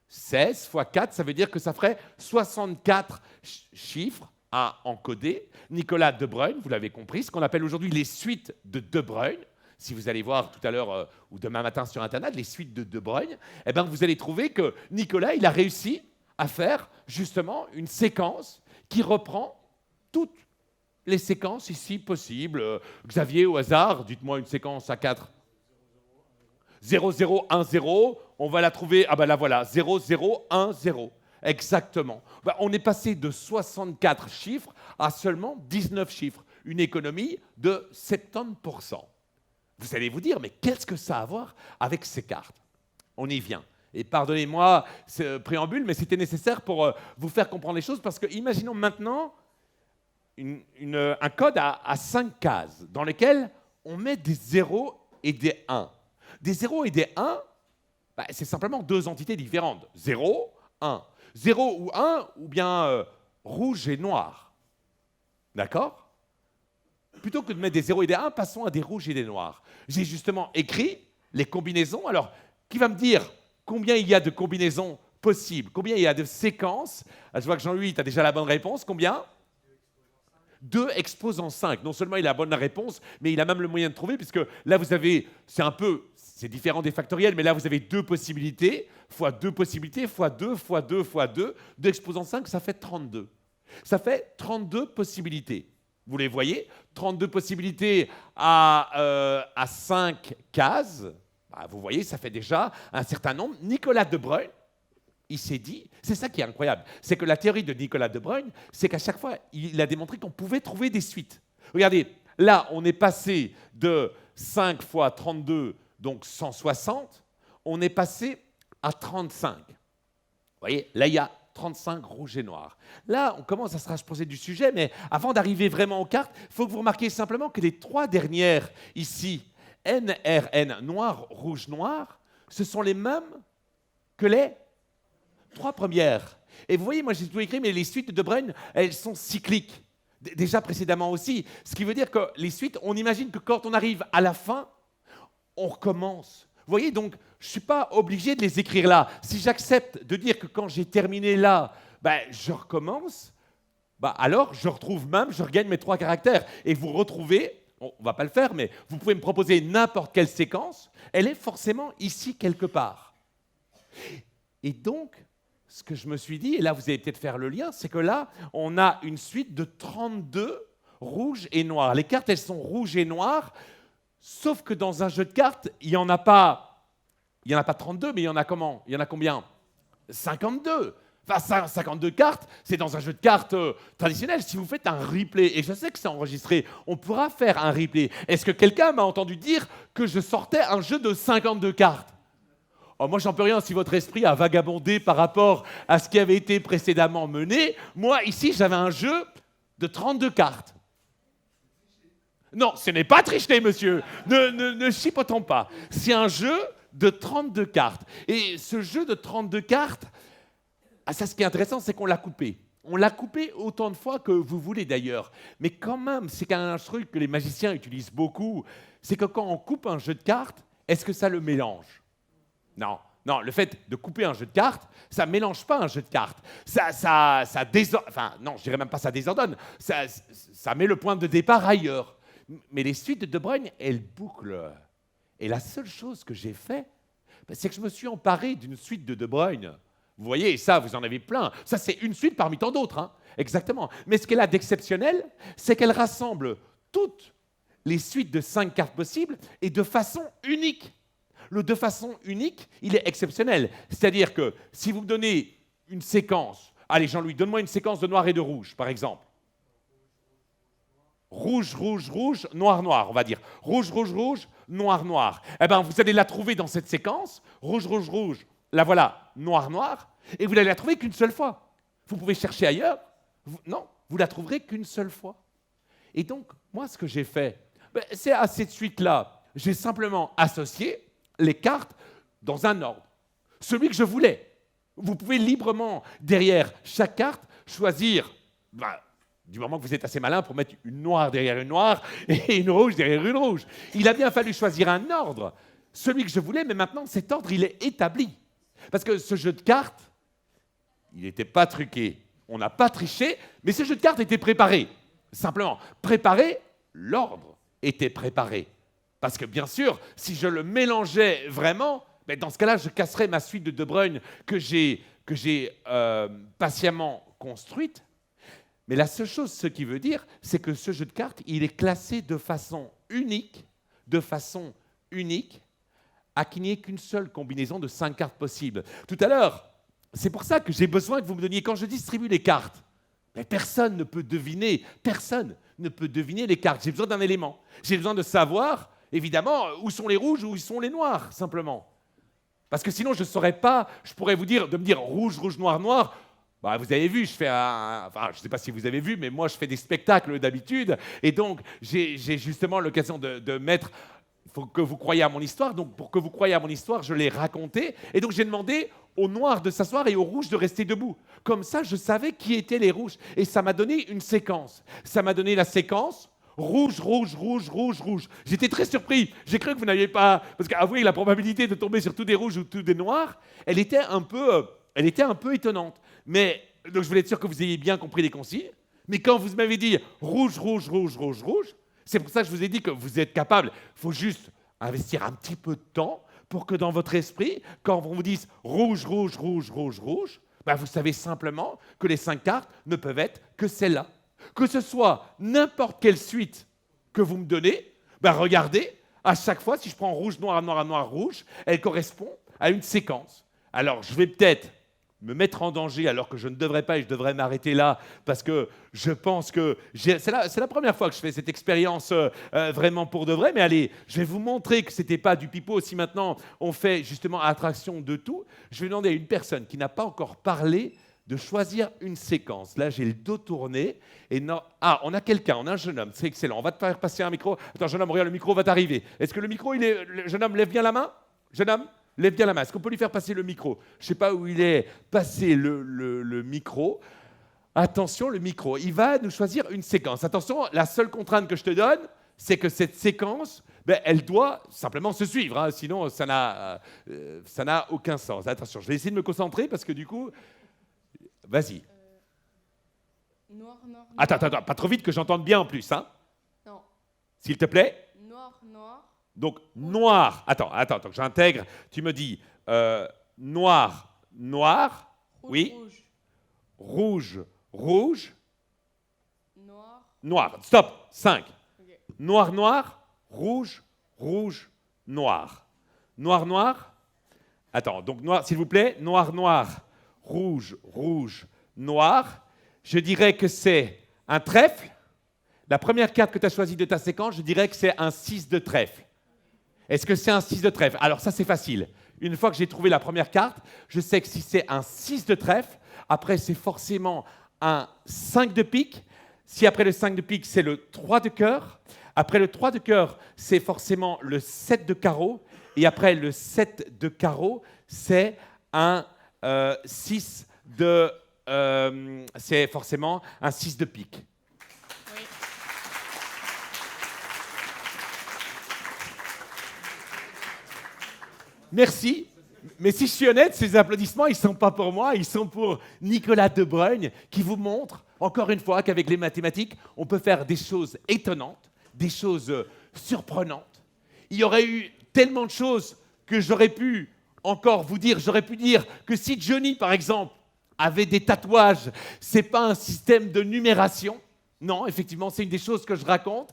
16 fois 4, ça veut dire que ça ferait 64 chiffres à encoder. Nicolas De Bruyne, vous l'avez compris, ce qu'on appelle aujourd'hui les suites de De Bruyne. Si vous allez voir tout à l'heure ou demain matin sur Internet, les suites de De Bruyne, eh ben vous allez trouver que Nicolas, il a réussi à faire justement une séquence qui reprend toutes les séquences ici possibles. Xavier, au hasard, dites-moi une séquence à 4. 0, 0, 1, 0, on va la trouver, ah ben là voilà, 0, 0, 1, 0. Exactement. Ben, on est passé de 64 chiffres à seulement 19 chiffres. Une économie de 70%. Vous allez vous dire, mais qu'est-ce que ça a à voir avec ces cartes? On y vient. Et pardonnez-moi ce préambule, mais c'était nécessaire pour vous faire comprendre les choses, parce que imaginons maintenant un code à 5 cases, dans lequel on met des 0 et des 1. Des 0 et des 1, bah, c'est simplement deux entités différentes. 0, 1. 0 ou 1, ou bien rouge et noir. D'accord? Plutôt que de mettre des 0 et des 1, passons à des rouges et des noirs. J'ai justement écrit les combinaisons. Alors, qui va me dire combien il y a de combinaisons possibles? Combien il y a de séquences? Je vois que Jean-Louis, tu as déjà la bonne réponse. Combien? 2 exposant 5. Non seulement il a la bonne réponse, mais il a même le moyen de trouver, puisque là, vous avez, c'est différent des factoriels, mais là, vous avez 2 possibilités, fois 2 possibilités, fois 2, fois 2, fois 2. 2 exposant 5, ça fait 32. Ça fait 32 possibilités. Vous les voyez? 32 possibilités à 5 cases. Bah, vous voyez, ça fait déjà un certain nombre. Nicolas De Bruyne, il s'est dit, c'est ça qui est incroyable, c'est que la théorie de Nicolas De Bruyne, c'est qu'à chaque fois, il a démontré qu'on pouvait trouver des suites. Regardez, là, on est passé de 5 fois 32, donc 160, on est passé à 35. Vous voyez, là, il y a 35 rouges et noirs. Là, on commence à se rapprocher du sujet, mais avant d'arriver vraiment aux cartes, il faut que vous remarquiez simplement que les 3 dernières ici, N, R, N, noir, rouge, noir, ce sont les mêmes que les 3 premières. Et vous voyez, moi j'ai tout écrit, mais les suites de De Bruyne, elles sont cycliques. Déjà précédemment aussi. Ce qui veut dire que les suites, on imagine que quand on arrive à la fin, on recommence. Vous voyez, donc, je ne suis pas obligé de les écrire là. Si j'accepte de dire que quand j'ai terminé là, ben, je recommence, ben, alors je retrouve même, je regagne mes 3 caractères. Et vous retrouvez, on ne va pas le faire, mais vous pouvez me proposer n'importe quelle séquence, elle est forcément ici quelque part. Et donc, ce que je me suis dit, et là vous allez peut-être faire le lien, c'est que là, on a une suite de 32 rouges et noirs. Les cartes, elles sont rouges et noires, sauf que dans un jeu de cartes, il n'y en a pas 32, mais il y en a comment? Il y en a combien? 52. Enfin, 52 cartes, c'est dans un jeu de cartes traditionnel. Si vous faites un replay, et je sais que c'est enregistré, on pourra faire un replay. Est-ce que quelqu'un m'a entendu dire que je sortais un jeu de 52 cartes? Oh, moi, j'en peux rien si votre esprit a vagabondé par rapport à ce qui avait été précédemment mené. Moi, ici, j'avais un jeu de 32 cartes. Non, ce n'est pas tricher, monsieur. Ne chipotons pas. C'est un jeu de 32 cartes. Et ce jeu de 32 cartes, ça, ce qui est intéressant, c'est qu'on l'a coupé. On l'a coupé autant de fois que vous voulez d'ailleurs. Mais quand même, c'est un truc que les magiciens utilisent beaucoup. C'est que quand on coupe un jeu de cartes, est-ce que ça le mélange? Non, non, le fait de couper un jeu de cartes, ça ne mélange pas un jeu de cartes. Ça désordonne. Enfin, non, je dirais même pas ça désordonne. Ça met le point de départ ailleurs. Mais les suites de De Bruyne, elles bouclent. Et la seule chose que j'ai fait, c'est que je me suis emparé d'une suite de De Bruyne. Vous voyez, ça, vous en avez plein. Ça, c'est une suite parmi tant d'autres. Hein. Exactement. Mais ce qu'elle a d'exceptionnel, c'est qu'elle rassemble toutes les suites de 5 cartes possibles et de façon unique. Le de façon unique, il est exceptionnel. C'est-à-dire que si vous me donnez une séquence, allez Jean-Louis, donne-moi une séquence de noir et de rouge, par exemple. rouge, rouge, rouge, noir, noir, on va dire. Rouge, rouge, rouge, noir, noir. Eh bien, vous allez la trouver dans cette séquence. Rouge, rouge, rouge, la voilà, noir, noir. Et vous n'allez la trouver qu'une seule fois. Vous pouvez chercher ailleurs. Non, vous la trouverez qu'une seule fois. Et donc, moi, ce que j'ai fait, c'est à cette suite-là, j'ai simplement associé les cartes dans un ordre. Celui que je voulais. Vous pouvez librement, derrière chaque carte, choisir, du moment que vous êtes assez malin pour mettre une noire derrière une noire et une rouge derrière une rouge. Il a bien fallu choisir un ordre, celui que je voulais, mais maintenant, cet ordre, il est établi. Parce que ce jeu de cartes, il n'était pas truqué. On n'a pas triché, mais ce jeu de cartes était préparé. Simplement, préparé, l'ordre était préparé. Parce que bien sûr, si je le mélangeais vraiment, dans ce cas-là, je casserais ma suite de De Bruyne que j'ai patiemment construite. Mais la seule chose, ce qui veut dire, c'est que ce jeu de cartes, il est classé de façon unique, à qu'il n'y ait qu'une seule combinaison de 5 cartes possibles. Tout à l'heure, c'est pour ça que j'ai besoin que vous me donniez, quand je distribue les cartes, mais personne ne peut deviner les cartes. J'ai besoin d'un élément. J'ai besoin de savoir, évidemment, où sont les rouges, où sont les noirs, simplement. Parce que sinon, je ne saurais pas, je pourrais vous dire, de me dire rouge, rouge, noir, noir. Vous avez vu, je ne sais pas si vous avez vu, mais moi, je fais des spectacles d'habitude. Et donc, j'ai justement l'occasion de mettre... Il faut que vous croyiez à mon histoire. Donc, pour que vous croyiez à mon histoire, je l'ai racontée. Et donc, j'ai demandé aux noirs de s'asseoir et aux rouges de rester debout. Comme ça, je savais qui étaient les rouges. Et ça m'a donné une séquence. Ça m'a donné la séquence rouge, rouge, rouge, rouge, rouge. J'étais très surpris. J'ai cru que vous n'aviez pas... Parce qu'avouez, la probabilité de tomber sur tous des rouges ou tous des noirs, elle était un peu étonnante. Mais, donc je voulais être sûr que vous ayez bien compris les consignes. Mais quand vous m'avez dit rouge, rouge, rouge, rouge, rouge, c'est pour ça que je vous ai dit que vous êtes capable. Il faut juste investir un petit peu de temps pour que dans votre esprit, quand on vous dise rouge, rouge, rouge, rouge, rouge, vous savez simplement que les 5 cartes ne peuvent être que celles-là. Que ce soit n'importe quelle suite que vous me donnez, regardez, à chaque fois, si je prends rouge, noir, noir, noir, rouge, elle correspond à une séquence. Alors, je vais peut-être me mettre en danger alors que je ne devrais pas et je devrais m'arrêter là parce que je pense que c'est la première fois que je fais cette expérience vraiment pour de vrai, mais allez, je vais vous montrer que ce n'était pas du pipeau. Si maintenant on fait justement attraction de tout, je vais demander à une personne qui n'a pas encore parlé de choisir une séquence. Là, j'ai le dos tourné et non... Ah, on a quelqu'un, on a un jeune homme, c'est excellent. On va te faire passer un micro. Attends, jeune homme, regarde, le micro va t'arriver. Est-ce que le micro, le jeune homme, lève bien la main? Jeune homme, lève bien la main. Est-ce qu'on peut lui faire passer le micro? Je ne sais pas où il est passé le micro. Attention, le micro. Il va nous choisir une séquence. Attention, la seule contrainte que je te donne, c'est que cette séquence, elle doit simplement se suivre. Hein, sinon, ça n'a aucun sens. Attention, je vais essayer de me concentrer parce que du coup... Vas-y. Noir, noir, noir. Attends, pas trop vite que j'entende bien en plus. Hein. Non. S'il te plaît. Noir, noir. Donc, noir. Attends, que j'intègre. Tu me dis noir, noir. Rouge, Oui. rouge. Rouge, rouge. Noir. Noir. Stop. 5. Ok. Noir, noir. Rouge, rouge, noir. Noir, noir. Attends, donc noir, s'il vous plaît. Noir, noir. Rouge, rouge, noir. Je dirais que c'est un trèfle. La première carte que tu as choisie de ta séquence, je dirais que c'est un 6 de trèfle. Est-ce que c'est un 6 de trèfle? Alors ça, c'est facile. Une fois que j'ai trouvé la première carte, je sais que si c'est un 6 de trèfle, après, c'est forcément un 5 de pique. Si après le 5 de pique, c'est le 3 de cœur. Après le 3 de cœur, c'est forcément le 7 de carreau. Et après le 7 de carreau, c'est un 6 de... c'est forcément un 6 de pique. Oui. Merci. Mais si je suis honnête, ces applaudissements, ils ne sont pas pour moi, ils sont pour Nicolas De Bruyne, qui vous montre, encore une fois, qu'avec les mathématiques, on peut faire des choses étonnantes, des choses surprenantes. Il y aurait eu tellement de choses que j'aurais pu encore vous dire. J'aurais pu dire que si Johnny, par exemple, avait des tatouages, ce n'est pas un système de numération. Non, effectivement, c'est une des choses que je raconte.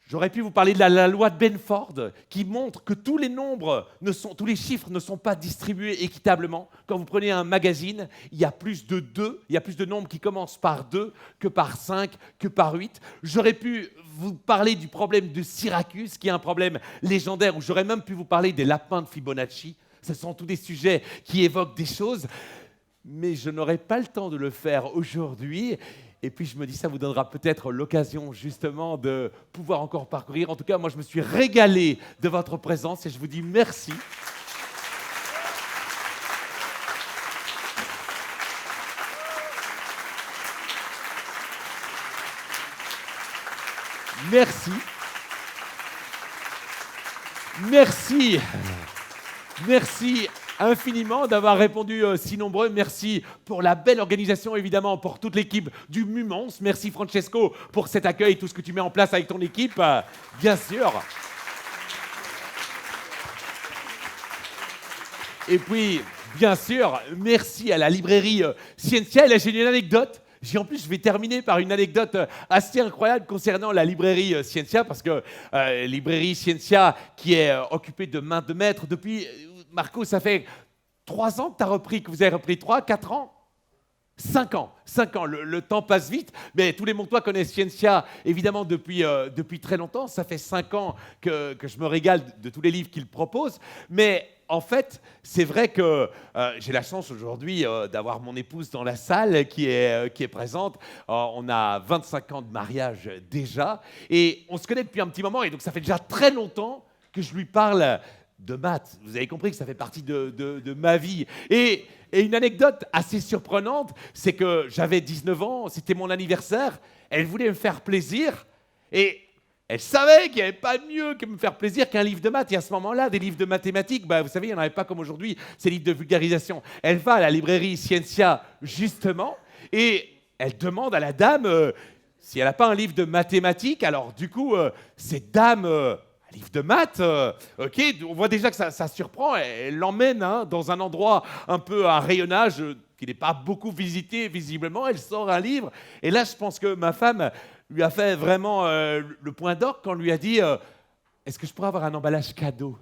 J'aurais pu vous parler de la loi de Benford qui montre que tous les chiffres ne sont pas distribués équitablement. Quand vous prenez un magazine, il y a plus de nombres qui commencent par 2 que par 5, que par 8. J'aurais pu vous parler du problème de Syracuse, qui est un problème légendaire, ou j'aurais même pu vous parler des lapins de Fibonacci. Ce sont tous des sujets qui évoquent des choses, mais je n'aurai pas le temps de le faire aujourd'hui. Et puis je me dis, ça vous donnera peut-être l'occasion justement de pouvoir encore parcourir. En tout cas, moi je me suis régalé de votre présence et je vous dis merci. Merci. Merci. Merci infiniment d'avoir répondu si nombreux. Merci pour la belle organisation, évidemment, pour toute l'équipe du Mumons. Merci Francesco pour cet accueil, tout ce que tu mets en place avec ton équipe, bien sûr. Et puis, bien sûr, merci à la librairie Scientia. Là, j'ai une anecdote. En plus, je vais terminer par une anecdote assez incroyable concernant la librairie Scientia, parce que librairie Scientia qui est occupée de main de maître depuis... Marco, ça fait 3 ans que vous avez repris 3, 4 ans 5 ans. 5 ans, le temps passe vite, mais tous les Montois connaissent Scientia, évidemment, depuis très longtemps. Ça fait 5 ans que je me régale de tous les livres qu'il propose, mais... En fait, c'est vrai que j'ai la chance aujourd'hui d'avoir mon épouse dans la salle qui est présente. On a 25 ans de mariage déjà et on se connaît depuis un petit moment et donc ça fait déjà très longtemps que je lui parle de maths. Vous avez compris que ça fait partie de ma vie. Et une anecdote assez surprenante, c'est que j'avais 19 ans, c'était mon anniversaire, elle voulait me faire plaisir et... Elle savait qu'il n'y avait pas de mieux que me faire plaisir qu'un livre de maths. Et à ce moment-là, des livres de mathématiques, vous savez, il n'y en avait pas comme aujourd'hui, ces livres de vulgarisation. Elle va à la librairie Scientia, justement, et elle demande à la dame si elle n'a pas un livre de mathématiques. Alors, du coup, cette dame, un livre de maths, ok, on voit déjà que ça surprend. Elle l'emmène dans un endroit un peu à rayonnage qui n'est pas beaucoup visité, visiblement. Elle sort un livre. Et là, je pense que ma femme... lui a fait vraiment le point d'orgue quand on lui a dit est-ce que je pourrais avoir un emballage cadeau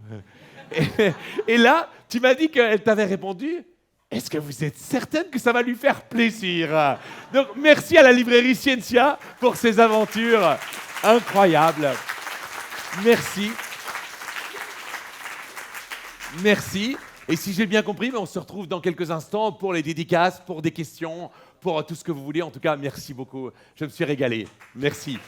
et là, tu m'as dit qu'elle t'avait répondu est-ce que vous êtes certaine que ça va lui faire plaisir? Donc, merci à la librairie Scientia pour ces aventures incroyables. Merci. Merci. Et si j'ai bien compris, on se retrouve dans quelques instants pour les dédicaces, pour des questions, pour tout ce que vous voulez. En tout cas, merci beaucoup. Je me suis régalé. Merci.